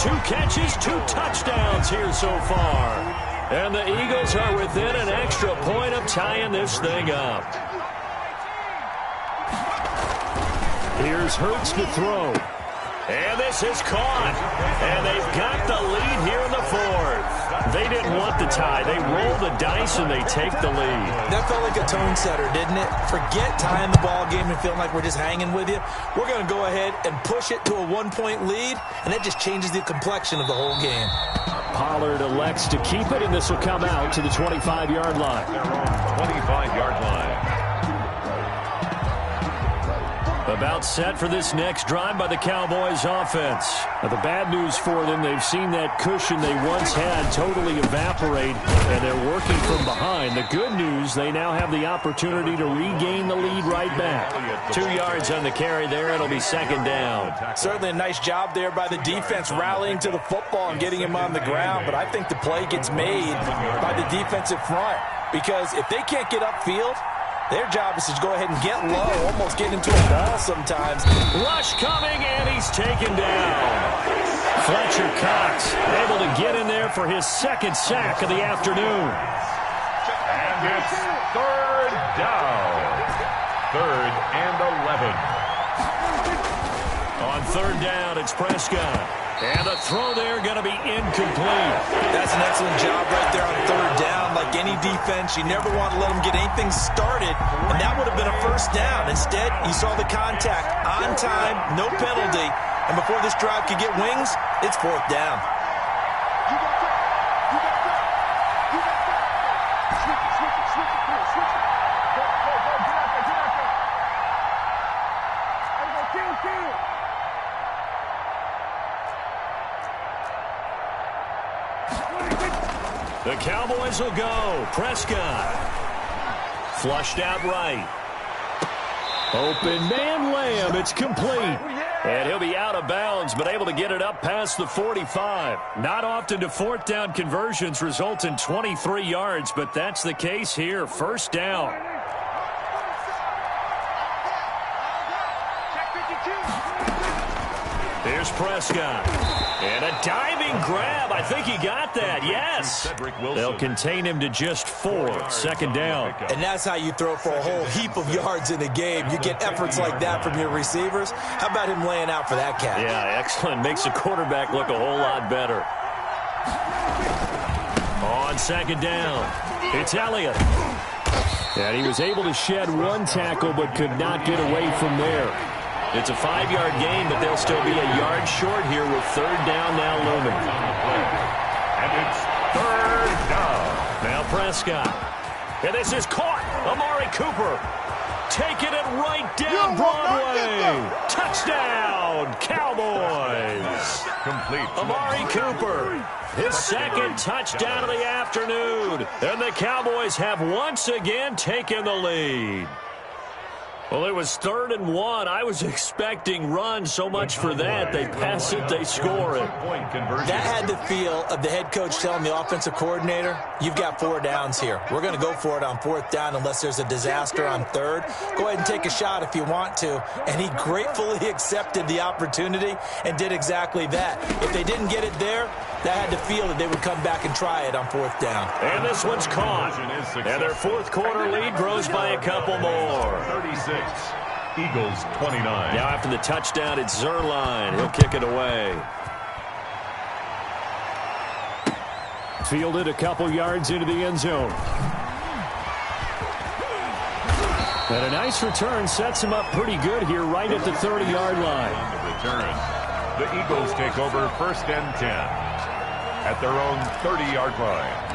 [SPEAKER 1] 2 catches, 2 touchdowns here so far. And the Eagles are within an extra point of tying this thing up. Here's Hurts to throw. And this is caught. And they've got the lead here in the fourth. They didn't want the tie. They roll the dice and they take the lead.
[SPEAKER 3] That felt like a tone setter, didn't it? Forget tying the ball game and feeling like we're just hanging with you. We're going to go ahead and push it to a 1-point lead, and that just changes the complexion of the whole game.
[SPEAKER 1] Pollard elects to keep it, and this will come out to the 25-yard line.
[SPEAKER 4] Their own 25-yard line.
[SPEAKER 1] About set for this next drive by the Cowboys offense. Now, the bad news for them, they've seen that cushion they once had totally evaporate, and they're working from behind. The good news, they now have the opportunity to regain the lead right back. 2 yards on the carry there. It'll be 2nd down.
[SPEAKER 3] Certainly a nice job there by the defense rallying to the football and getting him on the ground, but I think the play gets made by the defensive front, because if they can't get upfield, their job is to go ahead and get low, almost get into a ball sometimes.
[SPEAKER 1] Rush coming, and he's taken down. Fletcher Cox able to get in there for his 2nd sack of the afternoon.
[SPEAKER 4] And it's 3rd down. 3rd and 11.
[SPEAKER 1] On 3rd down, it's Prescott. And the throw there going to be incomplete.
[SPEAKER 3] That's an excellent job right there on 3rd down. Like any defense, you never want to let them get anything started, and that would have been a 1st down. Instead, you saw the contact on time, no penalty, and before this drive could get wings, it's 4th down.
[SPEAKER 1] The Cowboys will go. Prescott. Flushed out right. Open man Lamb. It's complete. And he'll be out of bounds, but able to get it up past the 45. Not often do 4th down conversions result in 23 yards, but that's the case here. 1st down. Here's Prescott. And a diving grab. I think he got that. Yes. They'll contain him to just 4. 2nd down.
[SPEAKER 3] And that's how you throw for a whole heap of yards in a game. You get efforts like that from your receivers. How about him laying out for that catch?
[SPEAKER 1] Yeah, excellent. Makes the quarterback look a whole lot better. On 2nd down, it's Elliott. And he was able to shed 1 tackle but could not get away from there. It's a 5-yard gain, but they'll still be a yard short here with 3rd down now looming.
[SPEAKER 4] And it's 3rd down.
[SPEAKER 1] Now Prescott. And this is caught. Amari Cooper taking it right down Broadway. Touchdown, Cowboys.
[SPEAKER 4] Complete.
[SPEAKER 1] Amari Cooper, his 2nd touchdown of the afternoon. And the Cowboys have once again taken the lead. Well, it was 3rd and 1. I was expecting runs, so much for that. They pass it, they score it.
[SPEAKER 3] That had the feel of the head coach telling the offensive coordinator, you've got 4 downs here. We're going to go for it on 4th down unless there's a disaster on 3rd. Go ahead and take a shot if you want to. And he gratefully accepted the opportunity and did exactly that. If they didn't get it there, that had the feel that they would come back and try it on 4th down.
[SPEAKER 1] And this one's caught. And their 4th quarter lead grows by a couple more.
[SPEAKER 4] 36. Eagles 29.
[SPEAKER 1] Now after the touchdown, it's Zerline. He'll kick it away. Fielded a couple yards into the end zone. And a nice return sets him up pretty good here right at the 30-yard line.
[SPEAKER 4] On the return, the Eagles take over 1st and 10 at their own 30-yard line.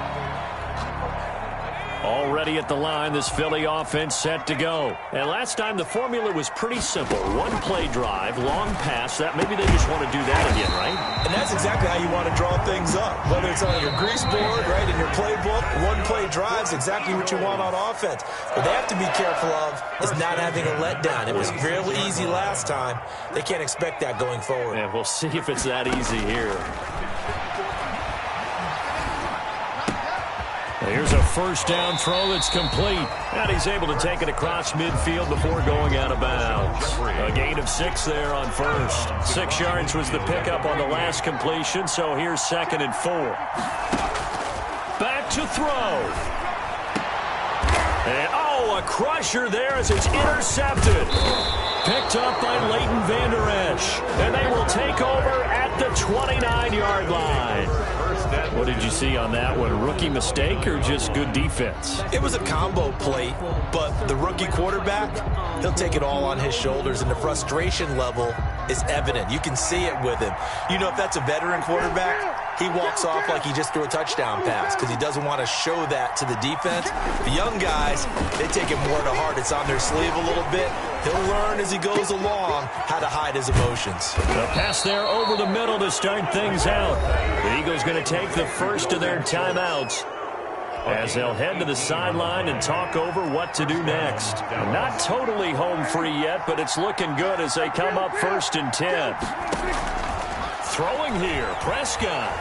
[SPEAKER 1] Already at the line, this Philly offense set to go. And last time the formula was pretty simple. One-play drive, long pass. That maybe they just want to do that again, right?
[SPEAKER 3] And that's exactly how you want to draw things up. Whether it's on your grease board, right, in your playbook, one-play drives exactly what you want on offense. What they have to be careful of is not having a letdown. It was real easy last time. They can't expect that going forward.
[SPEAKER 1] And we'll see if it's that easy here. Here's a first down throw that's complete. And he's able to take it across midfield before going out of bounds. A gain of 6 there on first. 6 yards was the pickup on the last completion, so here's 2nd and 4. Back to throw. And, a crusher there as it's intercepted. Picked up by Leighton Vander Esch. And they will take over at the 29-yard line. What did you see on that one? Rookie mistake or just good defense?
[SPEAKER 3] It was a combo play, but the rookie quarterback, he'll take it all on his shoulders, and the frustration level is evident. You can see it with him. You know, if that's a veteran quarterback, he walks off like he just threw a touchdown pass because he doesn't want to show that to the defense. The young guys, they take it more to heart. It's on their sleeve a little bit. He'll learn as he goes along how to hide his emotions.
[SPEAKER 1] The pass there over the middle to start things out. The Eagles going to take the first of their timeouts as they'll head to the sideline and talk over what to do next. Not totally home free yet, but it's looking good as they come up 1st and 10. Throwing here, Prescott.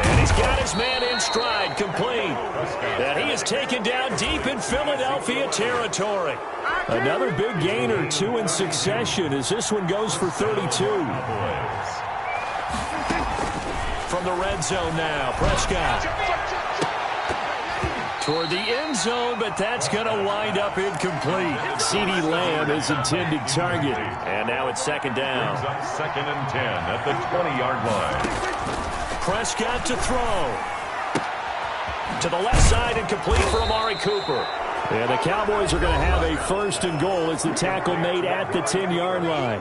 [SPEAKER 1] And he's got his man in stride, complete. And he is taken down deep in Philadelphia territory. Another big gain or 2 in succession as this one goes for 32. From the red zone now, Prescott. Toward the end zone, but that's going to wind up incomplete. CeeDee Lamb is intended target. And now it's 2nd down.
[SPEAKER 4] 2nd and 10 at the 20-yard line.
[SPEAKER 1] Prescott to throw. To the left side and complete for Amari Cooper. And the Cowboys are going to have a 1st and goal as the tackle made at the 10-yard line.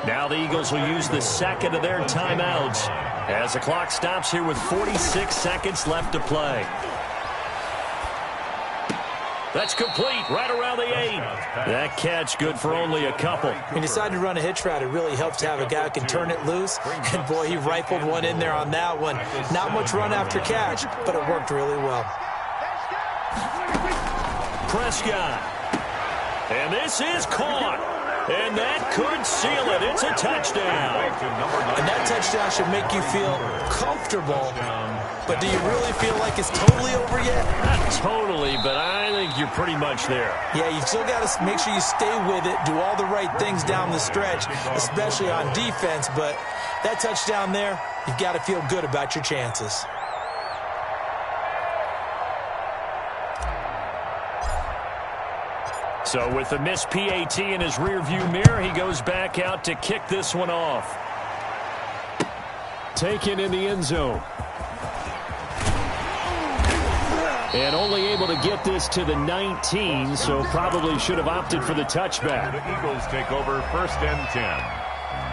[SPEAKER 1] Now the Eagles will use the 2nd of their timeouts as the clock stops here with 46 seconds left to play. That's complete right around the 8. That catch good for only a couple.
[SPEAKER 3] When you decide to run a hitch route, it really helps to have a guy who can turn it loose. And, boy, he rifled one in there on that one. Not much run after catch, but it worked really well.
[SPEAKER 1] Prescott. And this is caught. And that could seal it. It's a touchdown.
[SPEAKER 3] And that touchdown should make you feel comfortable. But do you really feel like it's totally over yet?
[SPEAKER 1] Not totally, but I think you're pretty much there.
[SPEAKER 3] Yeah, you've still got to make sure you stay with it, do all the right things down the stretch, especially on defense. But that touchdown there, you've got to feel good about your chances.
[SPEAKER 1] So with the missed PAT in his rearview mirror, he goes back out to kick this one off. Taken in the end zone. And only able to get this to the 19, so probably should have opted for the touchback.
[SPEAKER 4] The Eagles take over 1st and 10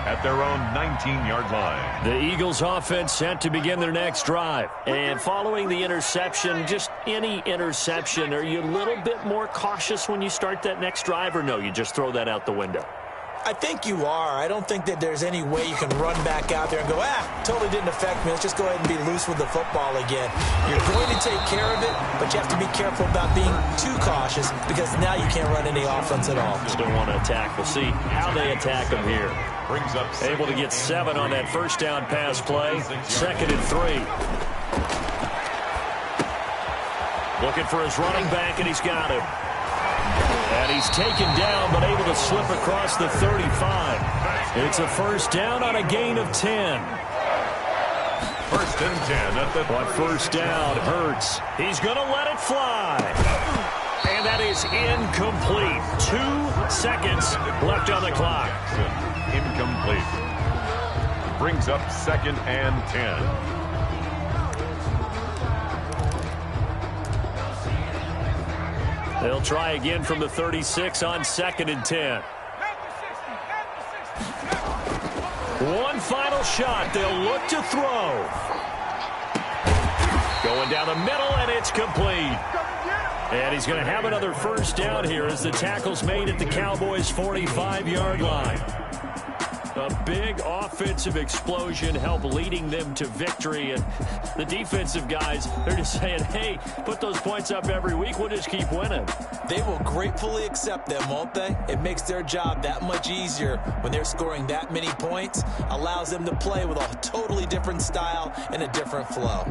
[SPEAKER 4] at their own 19-yard line.
[SPEAKER 1] The Eagles offense set to begin their next drive. And following the interception, just any interception, are you a little bit more cautious when you start that next drive, or no, you just throw that out the window?
[SPEAKER 3] I think you are. I don't think that there's any way you can run back out there and go, totally didn't affect me. Let's just go ahead and be loose with the football again. You're going to take care of it, but you have to be careful about being too cautious because now you can't run any offense at all.
[SPEAKER 1] Still want to attack. We'll see how they attack them here.
[SPEAKER 4] Brings up
[SPEAKER 1] able to get 7 on that first down pass play. 2nd and 3. Looking for his running back, and he's got him. And he's taken down, but able to slip across the 35. It's a 1st down on a gain of 10.
[SPEAKER 4] 1st and 10 at the...
[SPEAKER 1] But 1st down hurts. He's going to let it fly. And that is incomplete. 2 seconds left on the clock.
[SPEAKER 4] Incomplete. Brings up 2nd and 10.
[SPEAKER 1] They'll try again from the 36 on 2nd and 10. One final shot. They'll look to throw. Going down the middle, and it's complete. And he's going to have another first down here as the tackle's made at the Cowboys' 45-yard line. A big offensive explosion helped leading them to victory. And the defensive guys, they're just saying, hey, put those points up every week. We'll just keep winning.
[SPEAKER 3] They will gratefully accept them, won't they? It makes their job that much easier when they're scoring that many points. Allows them to play with a totally different style and a different flow.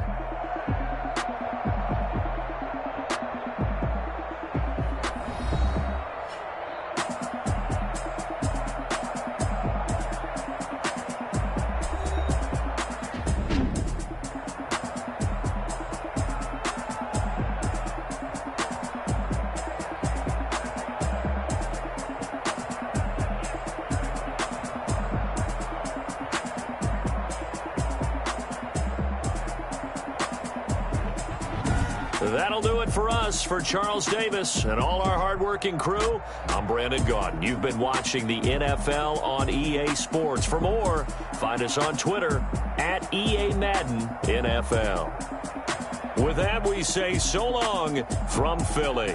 [SPEAKER 1] That'll do it for us. For Charles Davis and all our hardworking crew, I'm Brandon Gaudin. You've been watching the NFL on EA Sports. For more, find us on Twitter at EA Madden NFL. With that, we say so long from Philly.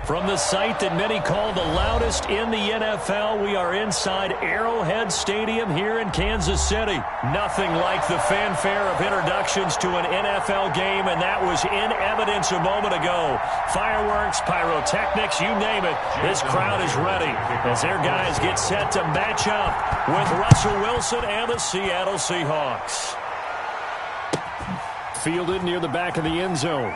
[SPEAKER 1] From the site that many call the loudest in the NFL, we are inside Arrowhead Stadium here in Kansas City. Nothing like the fanfare of introductions to an NFL game, and that was in evidence a moment ago. Fireworks, pyrotechnics, you name it. This crowd is ready as their guys get set to match up with Russell Wilson and the Seattle Seahawks. Fielded near the back of the end zone.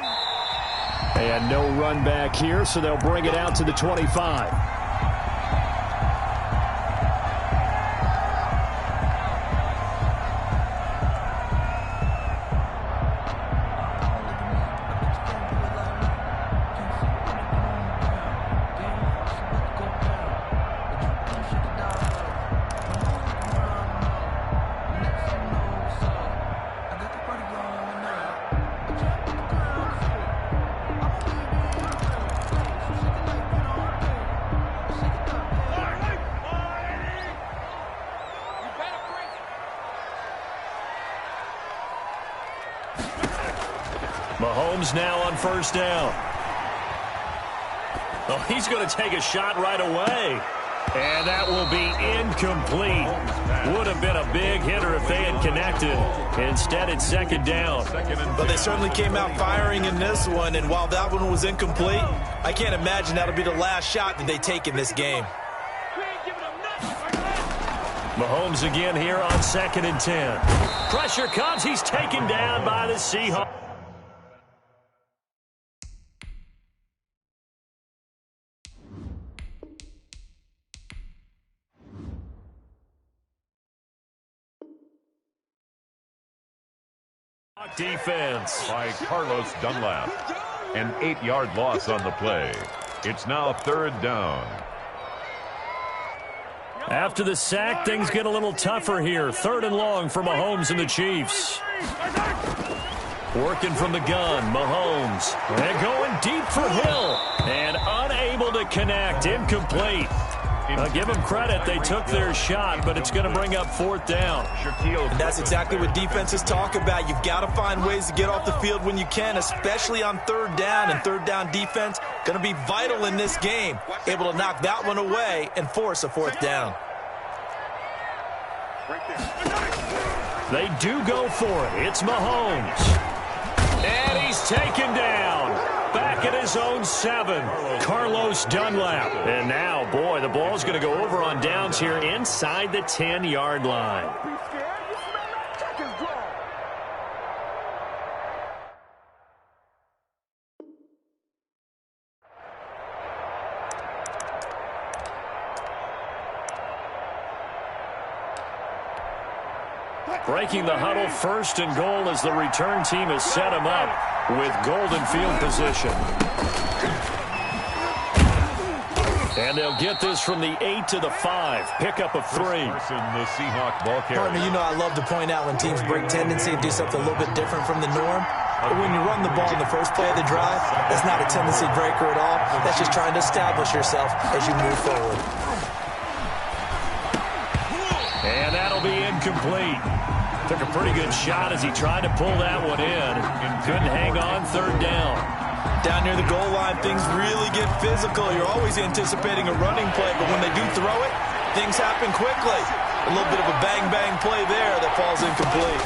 [SPEAKER 1] And no run back here, so they'll bring it out to the 25. Mahomes now on first down. Oh, he's going to take a shot right away. And that will be incomplete. Would have been a big hitter if they had connected. Instead, it's second down.
[SPEAKER 3] But they certainly came out firing in this one, and while that one was incomplete, I can't imagine that'll be the last shot that they take in this game.
[SPEAKER 1] Mahomes again here on 2nd and 10. Pressure comes. He's taken down by the Seahawks. defense.
[SPEAKER 4] By Carlos Dunlap. An 8-yard loss on the play. It's now 3rd down.
[SPEAKER 1] After the sack, things get a little tougher here. 3rd and long for Mahomes and the Chiefs. Working from the gun, Mahomes. And going deep for Hill. And unable to connect. Incomplete. Give them credit. They took their shot, but it's going to bring up 4th down.
[SPEAKER 3] And that's exactly what defenses talk about. You've got to find ways to get off the field when you can, especially on 3rd down. And 3rd down defense going to be vital in this game. Able to knock that one away and force a 4th down.
[SPEAKER 1] They do go for it. It's Mahomes. And he's taken down. Back at his own 7. Carlos Dunlap. And now, boy, the ball's going to go over on downs here inside the 10-yard line. Breaking the huddle, 1st and goal as the return team has set him up with golden field position. And they'll get this from the 8 to the 5. Pickup of 3.
[SPEAKER 4] The Seahawk ball carrier.
[SPEAKER 3] Partner, you know I love to point out when teams break tendency and do something a little bit different from the norm. But when you run the ball in the first play of the drive, that's not a tendency breaker at all. That's just trying to establish yourself as you move forward.
[SPEAKER 1] And that'll be incomplete. Took a pretty good shot as he tried to pull that one in. Couldn't hang on 3rd down.
[SPEAKER 3] Down near the goal line, things really get physical. You're always anticipating a running play, but when they do throw it, things happen quickly. A little bit of a bang-bang play there that falls incomplete.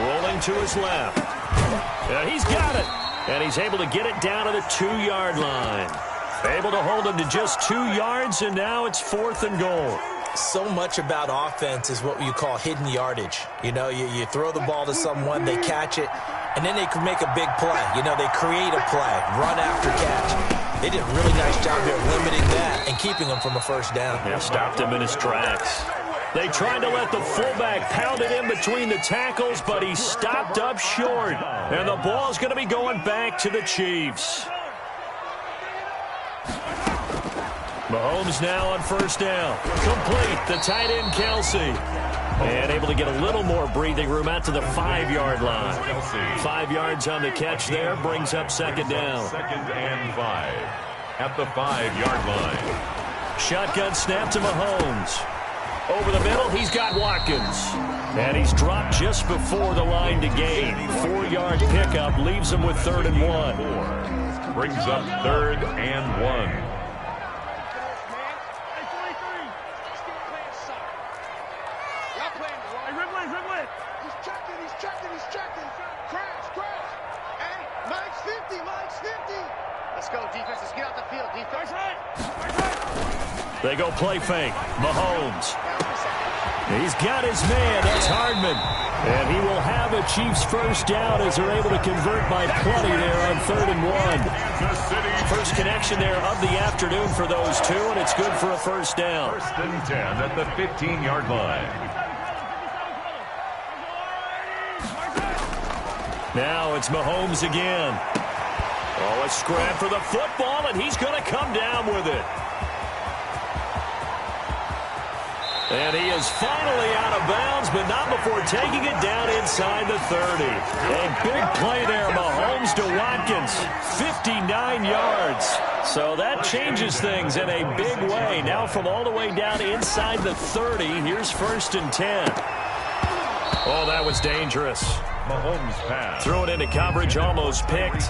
[SPEAKER 1] Rolling to his left. And he's got it. And he's able to get it down to the 2-yard line. Able to hold him to just 2 yards, and now it's 4th and goal.
[SPEAKER 3] So much about offense is what you call hidden yardage. You know, you throw the ball to someone, they catch it, and then they can make a big play. You know, they create a play, run after catch. They did a really nice job here limiting that and keeping him from a 1st down.
[SPEAKER 1] Yeah, stopped him in his tracks. They tried to let the fullback pound it in between the tackles, but he stopped up short. And the ball's going to be going back to the Chiefs. Mahomes now on 1st down. Complete. The tight end, Kelsey. And able to get a little more breathing room out to the 5-yard line. 5 yards on the catch there. Brings up 2nd down.
[SPEAKER 4] 2nd and 5. At the 5-yard line.
[SPEAKER 1] Shotgun snap to Mahomes. Over the middle, he's got Watkins. And he's dropped just before the line to gain. 4-yard pickup leaves him with 3rd and 1.
[SPEAKER 4] Brings up 3rd and 1.
[SPEAKER 1] They go play fake. Mahomes. He's got his man. That's Hardman. And he will have a Chiefs 1st down as they're able to convert by plenty there on 3rd and 1. First connection there of the afternoon for those two, and it's good for a 1st down.
[SPEAKER 4] 1st and 10 at the 15-yard line.
[SPEAKER 1] Now it's Mahomes again. Oh, a scrap for the football, and he's going to come down with it. And he is finally out of bounds, but not before taking it down inside the 30. A big play there, Mahomes to Watkins, 59 yards. So that changes things in a big way. Now from all the way down inside the 30, here's 1st and 10. Oh, that was dangerous.
[SPEAKER 4] Mahomes pass.
[SPEAKER 1] Threw it into coverage, almost picked.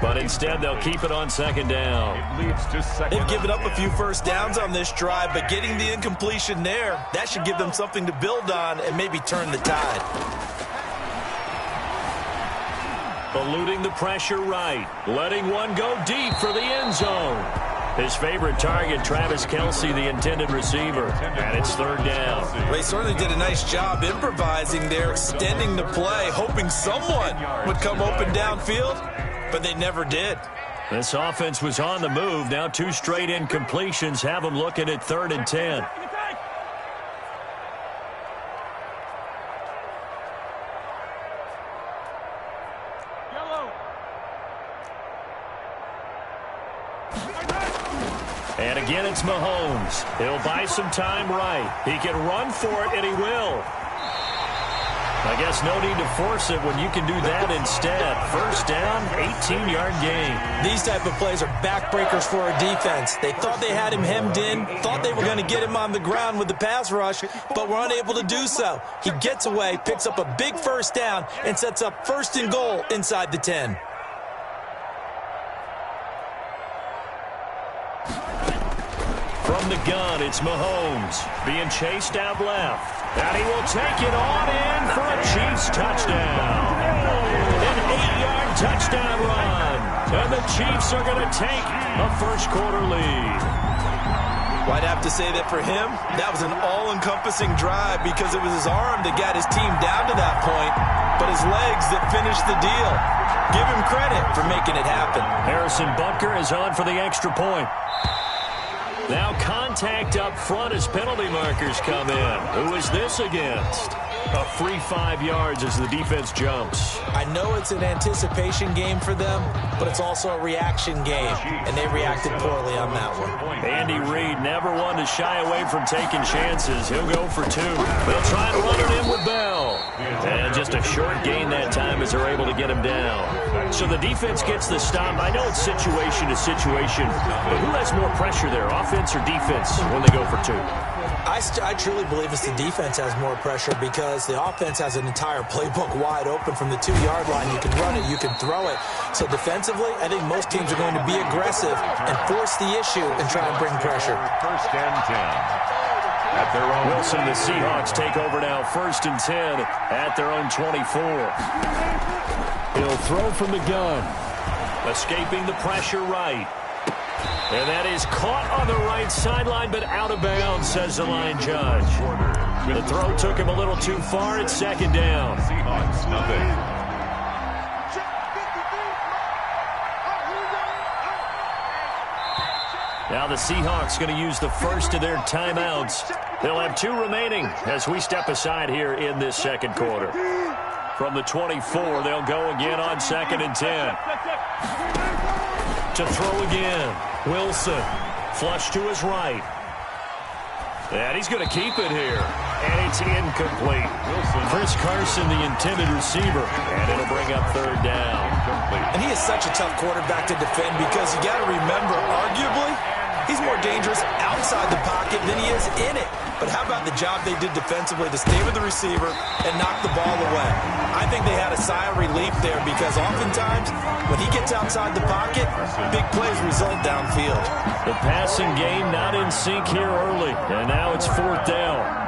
[SPEAKER 1] But instead, they'll keep it on 2nd down.
[SPEAKER 4] It leads to 2nd.
[SPEAKER 3] They've given up a few 1st downs on this drive, but getting the incompletion there, that should give them something to build on and maybe turn the tide.
[SPEAKER 1] Eluding the pressure right. Letting one go deep for the end zone. His favorite target, Travis Kelsey, the intended receiver. And it's 3rd down.
[SPEAKER 3] Well, they certainly did a nice job improvising there, extending the play, hoping someone would come open downfield, but they never did.
[SPEAKER 1] This offense was on the move. Now 2 straight incompletions have them looking at 3rd and 10.
[SPEAKER 2] And again, it's Mahomes. He'll buy some time right. He can run for it, and he will. I guess no need to force it when you can do that instead. First down, 18-yard gain.
[SPEAKER 3] These type of plays are backbreakers for our defense. They thought they had him hemmed in, thought they were going to get him on the ground with the pass rush, but were unable to do so. He gets away, picks up a big first down, and sets up first and goal inside the 10.
[SPEAKER 2] From the gun, it's Mahomes being chased out left. And he will take it on in for a Chiefs touchdown. An 8-yard touchdown run. And the Chiefs are going to take a first-quarter lead.
[SPEAKER 3] Well, I'd have to say that for him, that was an all-encompassing drive because it was his arm that got his team down to that point, but his legs that finished the deal. Give him credit for making it happen.
[SPEAKER 2] Harrison Butker is on for the extra point. Now contact up front as penalty markers come in. Who is this against? A free 5 yards as the defense jumps.
[SPEAKER 3] I know it's an anticipation game for them, but it's also a reaction game, and they reacted poorly on that one.
[SPEAKER 2] Andy Reid never one to shy away from taking chances. He'll go for 2. They'll try to run it in with Bell. And just a short gain that time as they're able to get him down. So the defense gets the stop. I know it's situation to situation, but who has more pressure there, offense or defense, when they go for 2?
[SPEAKER 3] I truly believe it's the defense has more pressure because the offense has an entire playbook wide open from the 2-yard line. You can run it, you can throw it. So defensively, I think most teams are going to be aggressive and force the issue and try and bring pressure.
[SPEAKER 4] First and 10. At their own.
[SPEAKER 2] Wilson, the Seahawks take over now, first and 10 at their own 24. He'll throw from the gun. Escaping the pressure right. And that is caught on the right sideline, but out of bounds, says the line judge. The throw took him a little too far. It's second down.
[SPEAKER 4] Seahawks, nothing.
[SPEAKER 2] Now the Seahawks going to use the first of their timeouts. They'll have 2 remaining as we step aside here in this second quarter. From the 24, they'll go again on second and 10. To throw again. Wilson, flush to his right. And he's going to keep it here. And it's incomplete. Chris Carson, the intended receiver. And it'll bring up third down.
[SPEAKER 3] And he is such a tough quarterback to defend because you got to remember, arguably, he's more dangerous outside the pocket than he is in it. But how about the job they did defensively to stay with the receiver and knock the ball away? I think they had a sigh of relief there because oftentimes when he gets outside the pocket, big plays result downfield.
[SPEAKER 2] The passing game not in sync here early, and now it's fourth down.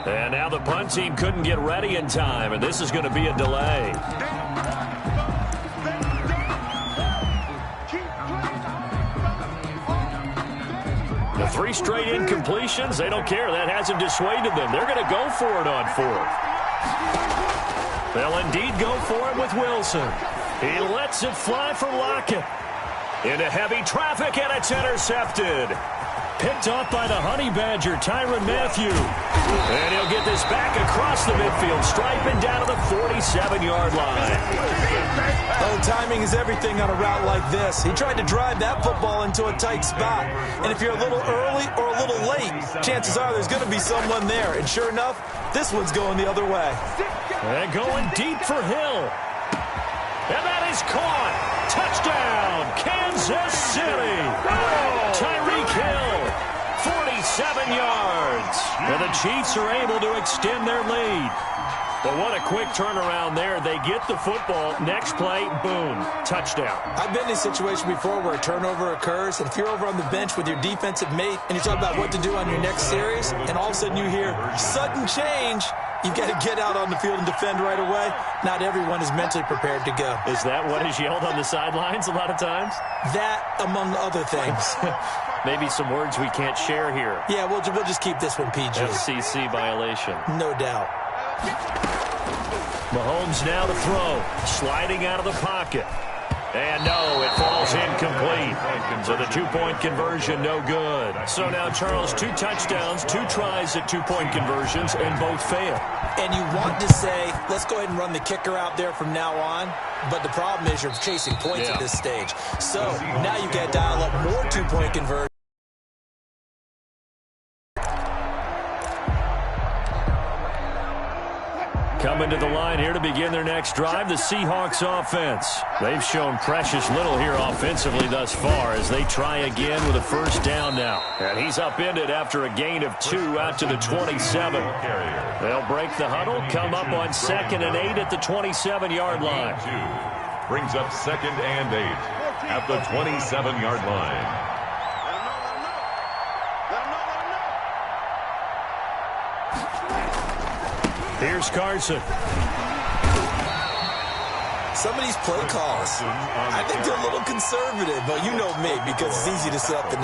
[SPEAKER 2] And now the punt team couldn't get ready in time, and this is going to be a delay. The 3 straight incompletions, they don't care. That hasn't dissuaded them. They're going to go for it on 4th. They'll indeed go for it with Wilson. He lets it fly from Lockett. Into heavy traffic, and it's intercepted. Picked off by the Honey Badger, Tyrann Mathieu. And he'll get this back across the midfield stripe and down to the 47-yard line.
[SPEAKER 3] Oh, timing is everything on a route like this. He tried to drive that football into a tight spot. And if you're a little early or a little late, chances are there's going to be someone there. And sure enough, this one's going the other way.
[SPEAKER 2] And going deep for Hill. And that is caught. Touchdown, Kansas City. Tyreek Hill, 47 yards. And the Chiefs are able to extend their lead.
[SPEAKER 1] But what a quick turnaround there. They get the football. Next play, boom, touchdown.
[SPEAKER 3] I've been in a situation before where a turnover occurs, and if you're over on the bench with your defensive mate and you talk about what to do on your next series, and all of a sudden you hear sudden change, you've got to get out on the field and defend right away. Not everyone is mentally prepared to go.
[SPEAKER 1] Is that what is yelled on the sidelines a lot of times?
[SPEAKER 3] That, among other things.
[SPEAKER 1] Maybe some words we can't share here.
[SPEAKER 3] Yeah, we'll just keep this one PG.
[SPEAKER 1] FCC violation.
[SPEAKER 3] No doubt.
[SPEAKER 1] Mahomes now to throw. Sliding out of the pocket. And no, it falls incomplete. So the two-point conversion, no good. So now, Charles, 2 touchdowns, 2 tries at two-point conversions, and both fail.
[SPEAKER 3] And you want to say, let's go ahead and run the kicker out there from now on. But the problem is you're chasing points at this stage. So now you've got to dial up more two-point conversions.
[SPEAKER 1] Coming to the line here to begin their next drive, the Seahawks offense. They've shown precious little here offensively thus far as they try again with a first down now. And he's upended after a gain of 2 out to the 27. They'll break the huddle, come up on 2nd and 8 at the 27-yard line.
[SPEAKER 4] Brings up 2nd and 8 at the 27-yard line.
[SPEAKER 1] Here's Carson.
[SPEAKER 3] Some of these play calls, I think they're a little conservative, but you know me, because it's easy to set up the